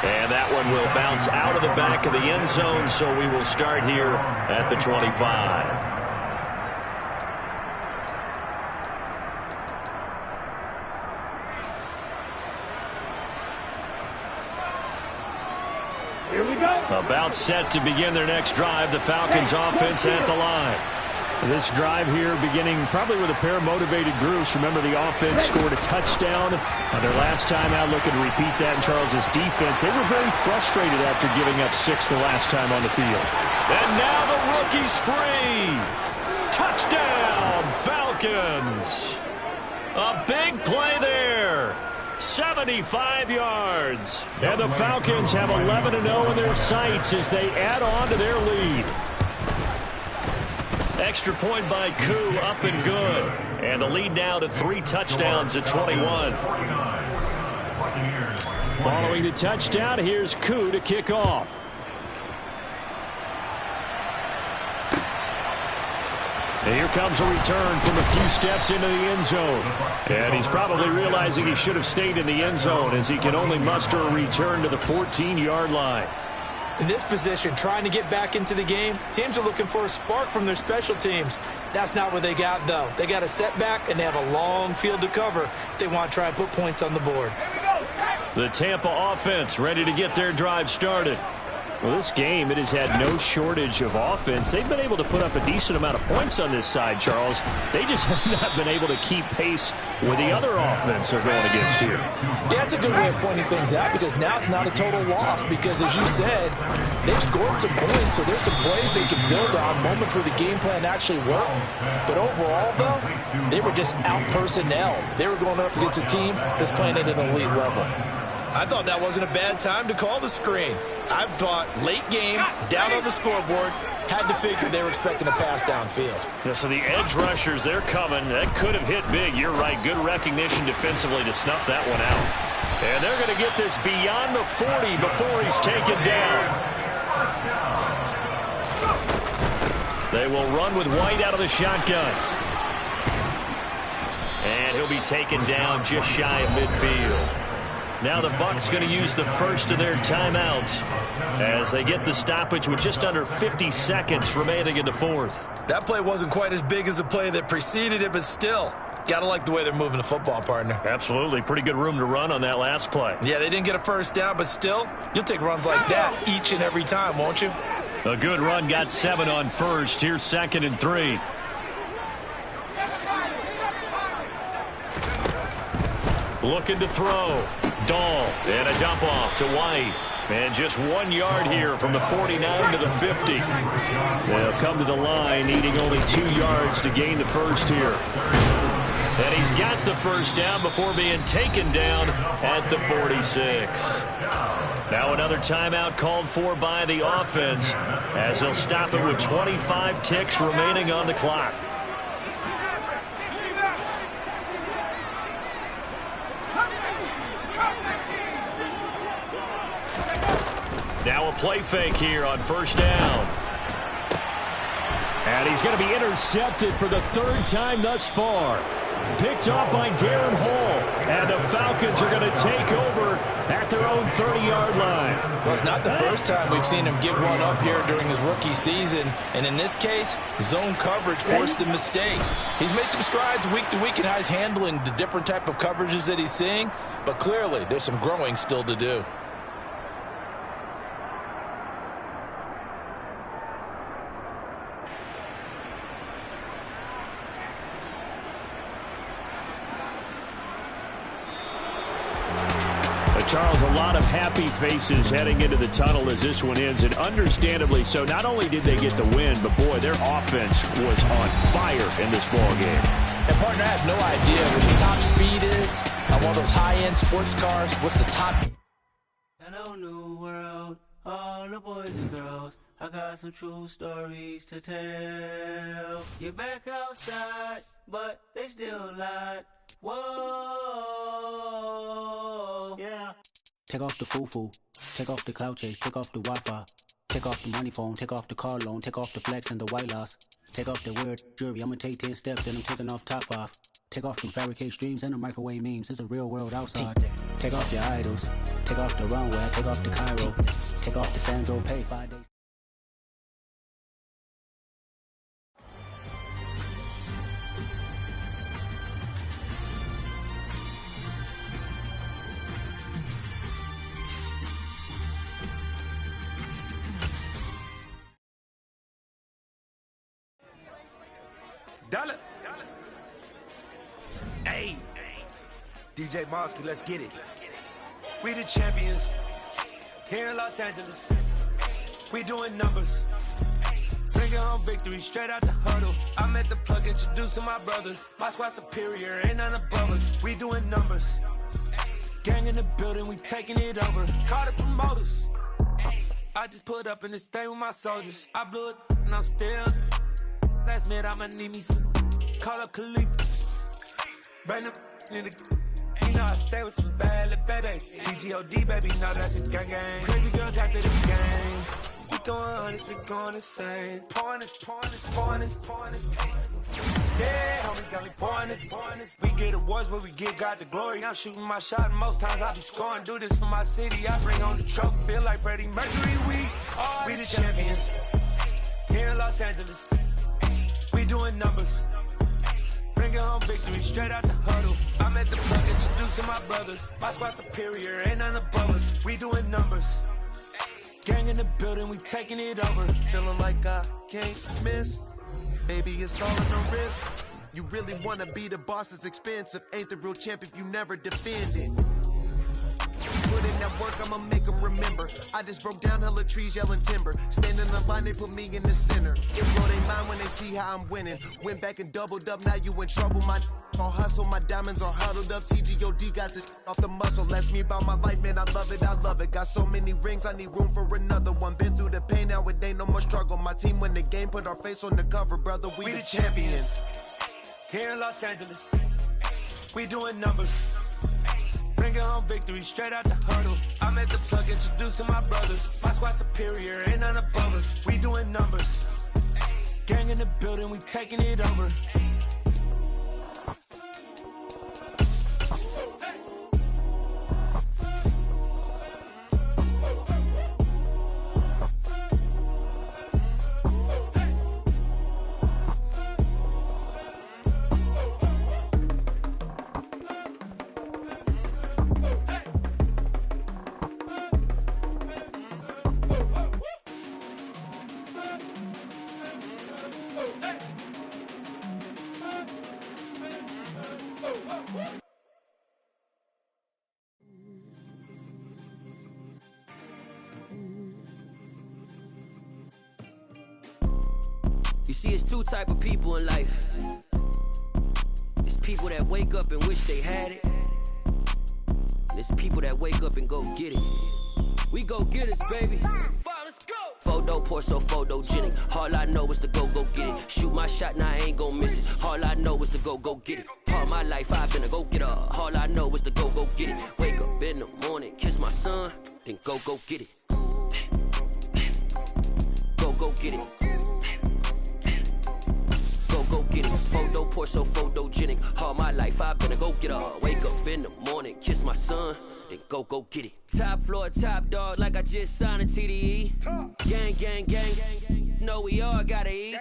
And that one will bounce out of the back of the end zone, so we will start here at the 25. Here we go. About set to begin their next drive. The Falcons offense at the line. This drive here beginning probably with a pair of motivated groups. Remember, the offense scored a touchdown on their last time out. Looking to repeat that in Charles's defense. They were very frustrated after giving up 6 the last time on the field. And now the rookie's free. Touchdown, Falcons. A big play there. 75 yards. And the Falcons have 11-0 in their sights as they add on to their lead. Extra point by Koo, up and good. And the lead now to 3 touchdowns at 21. Following the touchdown, here's Koo to kick off. And here comes a return from a few steps into the end zone. And he's probably realizing he should have stayed in the end zone as he can only muster a return to the 14-yard line. In this position, trying to get back into the game, teams are looking for a spark from their special teams. That's not what they got, though. They got a setback, and they have a long field to cover if they want to try and put points on the board. The Tampa offense ready to get their drive started. Well, this game, it has had no shortage of offense. They've been able to put up a decent amount of points on this side, Charles. They just have not been able to keep pace with the other offense they're going against here. Yeah, that's a good way of pointing things out, because now it's not a total loss, because as you said, they've scored some points, so there's some plays they can build on, moments where the game plan actually worked. But overall, though, they were just out-personnel. They were going up against a team that's playing at an elite level. I thought that wasn't a bad time to call the screen. I thought late game, down on the scoreboard, had to figure they were expecting a pass downfield. Yeah, so the edge rushers, they're coming. That could have hit big. You're right. Good recognition defensively to snuff that one out. And they're going to get this beyond the 40 before he's taken down. They will run with White out of the shotgun. And he'll be taken down just shy of midfield. Now the Bucs going to use the first of their timeouts as they get the stoppage with just under 50 seconds remaining in the 4th. That play wasn't quite as big as the play that preceded it, but still, Got to like the way they're moving the football, partner. Absolutely. Pretty good room to run on that last play. Yeah, they didn't get a first down, but still, you'll take runs like that each and every time, won't you? A good run got 7 on first. Here's 2nd and 3. Looking to throw. Dahl, and a dump off to White. And just 1 yard here from the 49 to the 50. They'll come to the line, needing only 2 yards to gain the first here. And he's got the first down before being taken down at the 46. Now another timeout called for by the offense, as they'll stop it with 25 ticks remaining on the clock. Now a play fake here on first down. And he's going to be intercepted for the 3rd time thus far. Picked off by Darren Hall. And the Falcons are going to take over at their own 30-yard line. Well, it's not the first time we've seen him give one up here during his rookie season. And in this case, zone coverage forced the mistake. He's made some strides week to week in how he's handling the different type of coverages that he's seeing. But clearly, there's some growing still to do. Charles, a lot of happy faces heading into the tunnel as this one ends, and understandably so. Not only did they get the win, but boy, their offense was on fire in this ball game. And partner, I have no idea what the top speed is on one of those high-end sports cars. What's the top? Hello, new world, all the boys and girls. I got some true stories to tell. You're back outside, but they still lied. Whoa, yeah. Take off the foo-foo, take off the cloud chase, take off the Wi-Fi, take off the money phone, take off the car loan, take off the flex and the white loss, take off the weird jewelry. I'ma take 10 steps, then I'm taking off top off. Take off them fabricate streams and the microwave memes. It's a real world outside. Take off your idols, take off the runway, take off the Cairo, take off the Sandro Pay 5 days. Dollar. Hey, DJ Mosky, let's get it. We the champions here in Los Angeles. We doing numbers. Bringing home victory straight out the huddle. I'm at the plug, introduced to my brother. My squad superior, ain't none above us. We doing numbers. Gang in the building, we taking it over. Call the promoters. I just put up in this thing with my soldiers. I blew it and I'm still. Last minute, I'ma need me some. Call up Khalifa. Bring them in the. You know I stay with some bad little baby. TGOD, baby, no, that's a gang gang. Crazy girls after the game. We throwing hundreds, we going insane. Pouring this. Yeah, homie, got me pouring this. We get awards, but we give God the glory. I'm shooting my shot, and most times I be scoring. Do this for my city, I bring on the trophy. Feel like Freddie Mercury, we the champions. Here in Los Angeles. We doing numbers. Bringing home victory straight out the huddle. I'm at the plug, introduced to my brother. My squad superior, ain't none above us. We doing numbers. Gang in the building, we taking it over. Feeling like I can't miss. Baby, it's all in the wrist. You really wanna be the boss, it's expensive. Ain't the real champ if you never defend it. Put in that work, I'ma make them remember. I just broke down hella trees, yelling timber. Standing in the line, they put me in the center. It blow they mind when they see how I'm winning. Went back and doubled up, now you in trouble. My all hustle, my diamonds are huddled up. TGOD got this off the muscle. That's me about my life, man, I love it. Got so many rings, I need room for another one. Been through the pain, now it ain't no more struggle. My team win the game, put our face on the cover, brother. We the champions. Here in Los Angeles, we doing numbers. Bringing home victory straight out the huddle. I'm at the plug, introduced to my brother. My squad superior, ain't none above us. We doing numbers. Gang in the building, we taking it over. You see, it's two type of people in life. It's people that wake up and wish they had it. And it's people that wake up and go get it. We go get it, baby. Let's go. Photo pour so photogenic. All I know is to go get it. Shoot my shot, now I ain't gon' miss it. All I know is to go get it. All my life I've been a go getter. All I know is to go get it. Wake up in the morning, kiss my son, then go get it. Go get it. Go get it. Photo pour so photogenic. All my life I've been a go getter. Wake up in the morning, kiss my son, then go get it. Top floor, top dog, like I just signed a TDE. Gang, gang, gang, gang. Know we all gotta eat.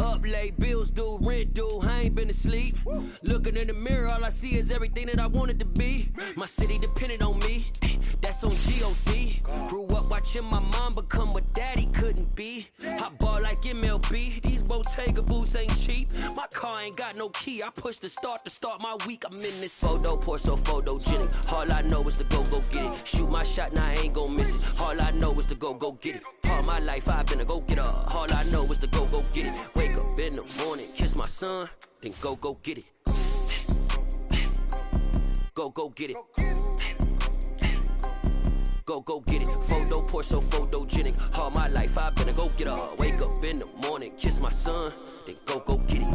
Up late, bills due, rent due, I ain't been asleep. Looking in the mirror, all I see is everything that I wanted to be. My city depended on me, that's on G.O.D. Grew up watching my mom become what daddy couldn't be. I ball like MLB, these Bottega boots ain't cheap. My car ain't got no key, I push the start to start my week. I'm in this photo pour so photogenic. All I know is to go get it. Shoot my shot, now I ain't gon' miss it. All I know is to go get it. All my life I've been a go getter. All I know is to go get it. Wake up in the morning, kiss my son, then go get it. Go get it. Go get it. Photo pour so photogenic. All my life I've been a go getter. Wake up in the morning, kiss my son, then go get it.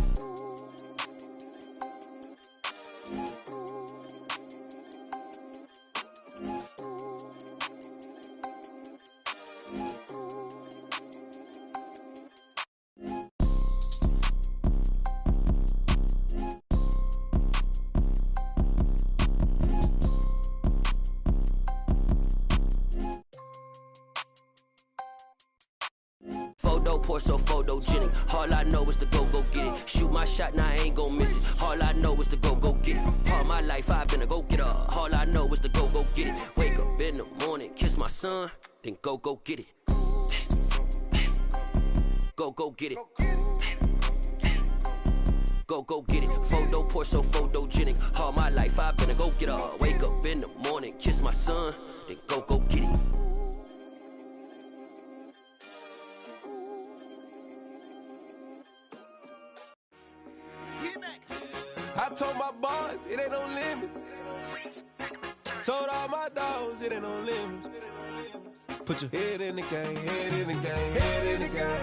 Photo pour so photogenic. All I know is to go get it. Shoot my shot, now I ain't gon' miss it. All I know is to go get it. All my life I've been a go getter. All I know is to go get it. Wake up in the morning, kiss my son, then go get it. Go get it. Go get it. Photo pour so photogenic. All my life I've been a go getter. Wake up in the morning, kiss my son, then go get it. I told my boys, it ain't no limits. Told all my dogs, it ain't no limits. Put your head in the game, head in the game, head in the game.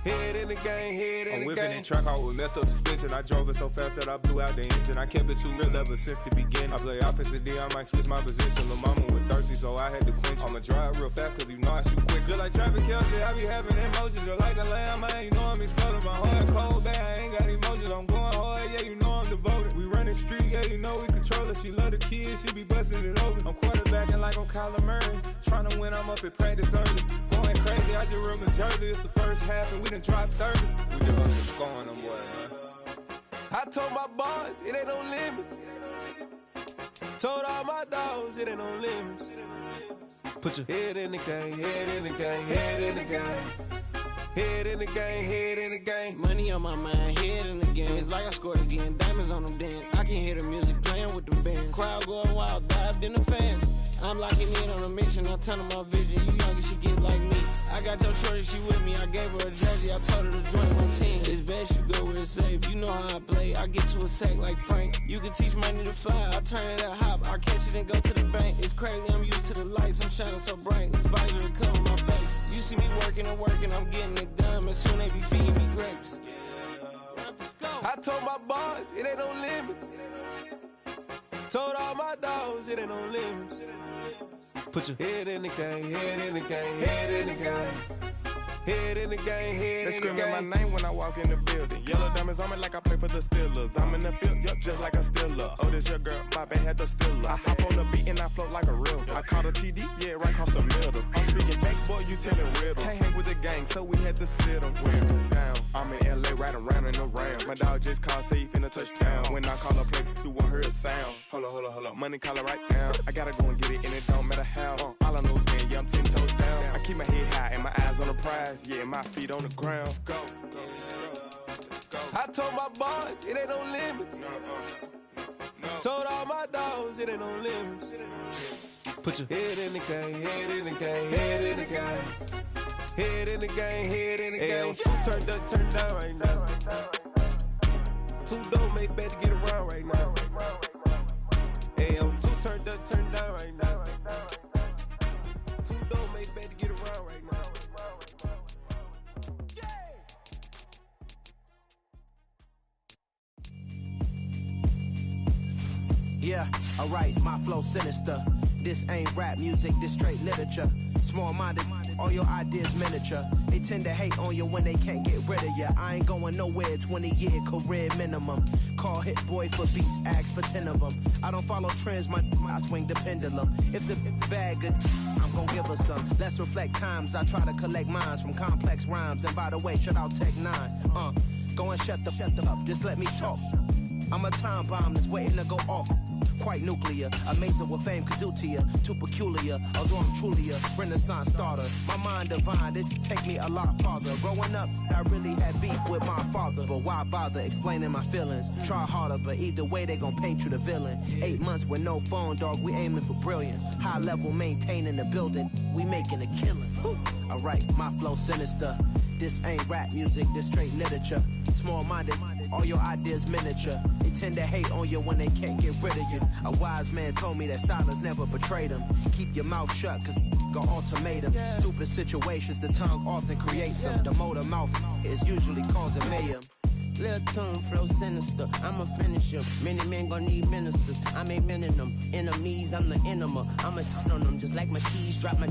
Head in the game, head in the game. I'm whipping and track out with messed up suspension. I drove it so fast that I blew out the engine. I kept it too real ever since the beginning. I play offensive D, I might switch my position. Lil' mama was thirsty, so I had to quench. I'ma drive real fast, cause you know I shoot quick. Just like Travis Kelce, I be having emotions. Just like a lamb, man, you know I'm exploding. My heart cold, bad, I ain't got emotions. I'm going hard, yeah, you know I'm devoted. We running streets, yeah, you know we control it. She love the kids, she be busting it open. I'm quarterbacking like I'm Kyler Murray. Trying to win, I'm up at practice early. Going crazy, I just real in Jersey. It's the first half and we done dropped 30. We just up scoring them boys, man. I told my boys, it ain't no limits. Told all my dogs, it ain't no limits. Put your head in the game, head in the game, head in the game. Head in the game, head in the game. Money on my mind, head in the game. It's like I scored again, diamonds on them dance. I can hear the music playing with the bands. Crowd going wild, dived in the fans. I'm locking in on a mission, I'm turning my vision. You younger, she get like me. I got your shorty, she with me. I gave her a jersey, I told her to join my team. It's best you go where it's safe. You know how I play, I get to a sack like Frank. You can teach money to fly, I turn it at hop. I catch it and go to the bank. It's crazy, I'm used to the lights, I'm shining so bright. This visor to cover my face. You see me working and working, I'm getting it done. And soon they be feeding me grapes. I told my boys, it ain't no limits. Told all my dogs, it ain't no limits. Put your head in the game, head in the game, head in the game. Head in the game, head they in the game. They screaming my name when I walk in the building. Yellow diamonds on me like I play for the Steelers. I'm in the field, yup, just like a Steeler. Oh, this your girl, my bad had the Steeler. I hop on the beat and I float like a real. I caught a TD, yeah, right across the middle. I'm speaking facts, boy, you telling riddles. Can't hang with the gang, so we had to sit them down. I'm in LA, riding around and around. My dog just called, say he finna touchdown. When I call a play, you won't hear a sound. Hold up, money caller right now. I gotta go and get it, and it don't matter how. All I know is, man, yeah, I'm 10 toes down. I keep my head high and my eyes on the prize. Yeah, my feet on the ground. Let's go. I told my boys, it ain't no limits. Told all my dogs, it ain't no limits. Put your head in the game, head in the game, head in the game. Head in the game, head in the game. Two turned up, turned down right now. Two dope make better get around right now. Hey, two turned up, turned down right now. Two dope make better get around right now. Yeah, alright, my flow sinister. This ain't rap music, this straight literature. Small-minded, all your ideas miniature. They tend to hate on you when they can't get rid of you. I ain't going nowhere, 20-year career minimum. Call Hit Boy for beats, ask for 10 of them. I don't follow trends, I swing the pendulum. If the bag good, I'm gon' give her some. Let's reflect times, I try to collect minds from complex rhymes. And by the way, shout out Tech 9. Go and shut the up, just let me talk. I'm a time bomb that's waiting to go off. Quite nuclear, amazing what fame could do to you. Too peculiar, although I'm truly a renaissance starter. My mind divine, it take me a lot farther. Growing up, I really had beef with my father. But why bother explaining my feelings? Try harder, but either way they gon' paint you the villain. 8 months with no phone, dog, we aiming for brilliance. High level maintaining the building, we making a killing. Alright, my flow sinister. This ain't rap music, this straight literature. Small-minded, all your ideas miniature. They tend to hate on you when they can't get rid of you. A wise man told me that silence never betrayed him. Keep your mouth shut, cause got ultimatums. Stupid situations, the tongue often creates them. The motor mouth is usually causing mayhem. Lil' tune, flow sinister, I'm a finisher. Many men gon' need ministers, I ain't mending them. Enemies, I'm the enema. I'm a on them, just like my keys, drop my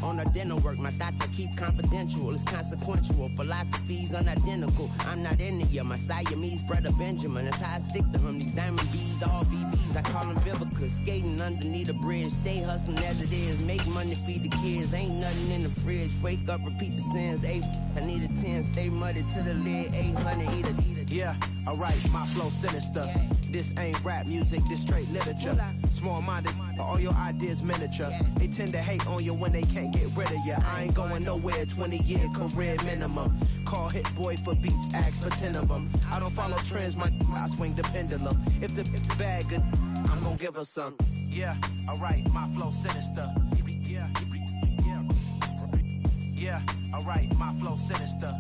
on a dinner work. My thoughts I keep confidential, it's consequential. Philosophies unidentical, I'm not into you. My Siamese brother Benjamin, that's how I stick to him. These diamond bees, all BBs, I call them Vivica. Skating underneath a bridge, stay hustling as it is. Make money, feed the kids, ain't nothing in the fridge. Wake up, repeat the sins, I need a 10, stay muddy to the lid, 800, eat a. Yeah, alright, my flow sinister. This ain't rap music, this straight literature. Small-minded, all your ideas miniature. They tend to hate on you when they can't get rid of you. I ain't going nowhere, 20-year career minimum. Call Hit Boy for beats, ask for 10 of them. I don't follow trends, I swing the pendulum. If the bag good, I'm gon' give her some. Yeah, alright, my flow sinister. Yeah, alright, my flow sinister.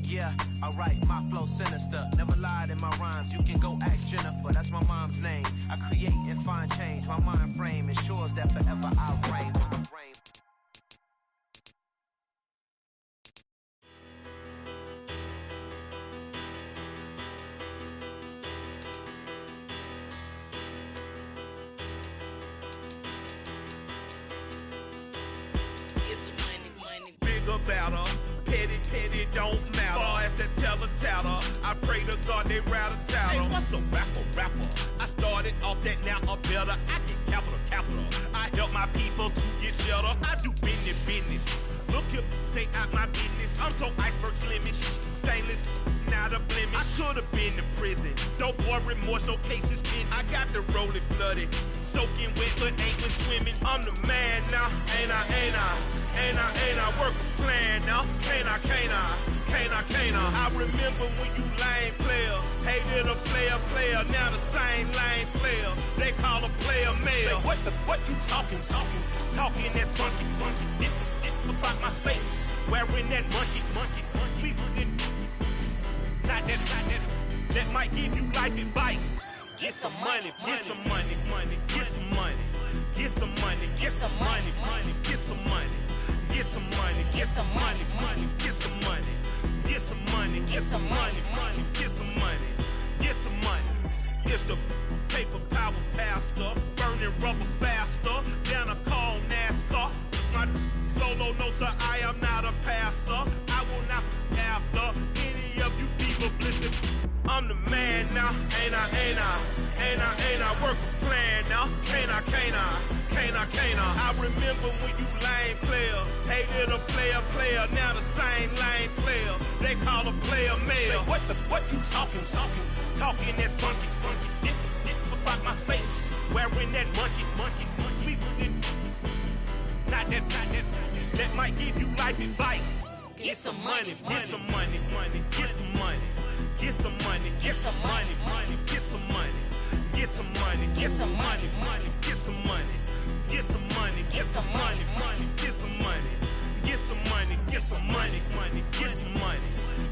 Yeah, alright, my flow sinister. Never lied in my rhymes, you can go ask Jennifer. That's my mom's name. I create and find change. My mind frame ensures that forever I reign. Better, petty, don't matter. Far as that tattle, I pray to God they rattle tattle. Hey, what's a rapper? I started off that, now I'm better. I get capital. I help my people to get cheddar. I do business. Look here, stay out my business. I'm so iceberg slimish, stainless, not a blemish. I should've been in prison. No boy remorse, no cases pinned. I got the rolling flooded, soaking wet, but ain't been swimming. I'm the man now, ain't I? Work a plan now, can't I? I remember when you lame player, hated a player, now the same lame player. They call a player mayor. Say, what you talking that funky. About my face, wearing that monkey. Not that. That might give you life advice. Get some money. It's the paper power pastor, burning rubber faster, down a call NASCAR. My solo, no sir, I am not a passer. I will not after any of you fever blistered. I'm the man now, ain't I? Work a plan now, can't I? I remember when you lame player, hated a player, now the same lame player. They call a player mayor. Say, what you talking that funky. About my face, wearing that monkey. Not that. That might give you life advice. get some money, get some money, money, get some money, get some money, get some money, money, get some money, get some money, get some money, money, get some money, get some money, get some money, money, get some money, get some money, get some money, money, get some money,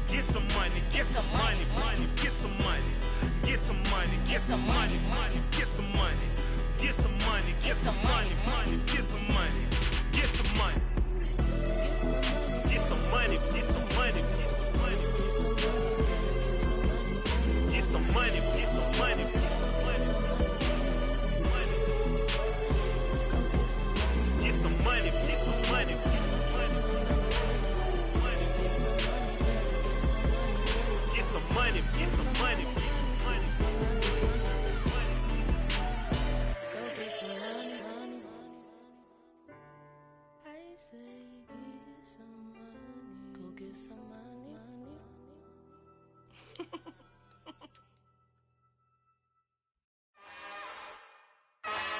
get some money, get some money, money, get some money, get some money, get some money, money, get some money, get some money, get some money, money, get some money, get some money. Get some money, get some money, get some money, get some money, get some money, get some money, get some money, get some money, get some money.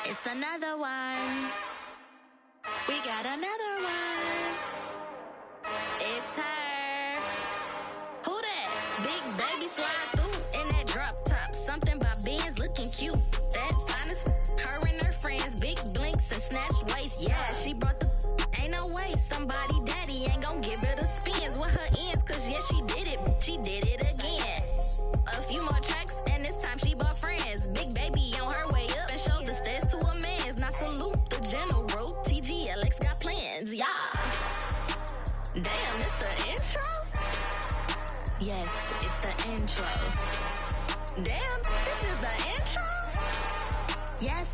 It's another one. We got another one. It's her. Who that? Big baby slide through in that drop top. Something by Benz looking cute. That's honest. Her and her friends, big blinks and snatch waist. Yeah, she brought the. Ain't no way somebody daddy ain't gon' give her the spins with her ends. Cause yeah, she did it. She did it again. A few more tracks and this time she bought friends. Big baby on her way up and showed the stairs to a man's. Now salute the general. TGLX got plans, yeah. Damn, it's the intro? Yes, it's the intro. Damn, this is the intro? Yes.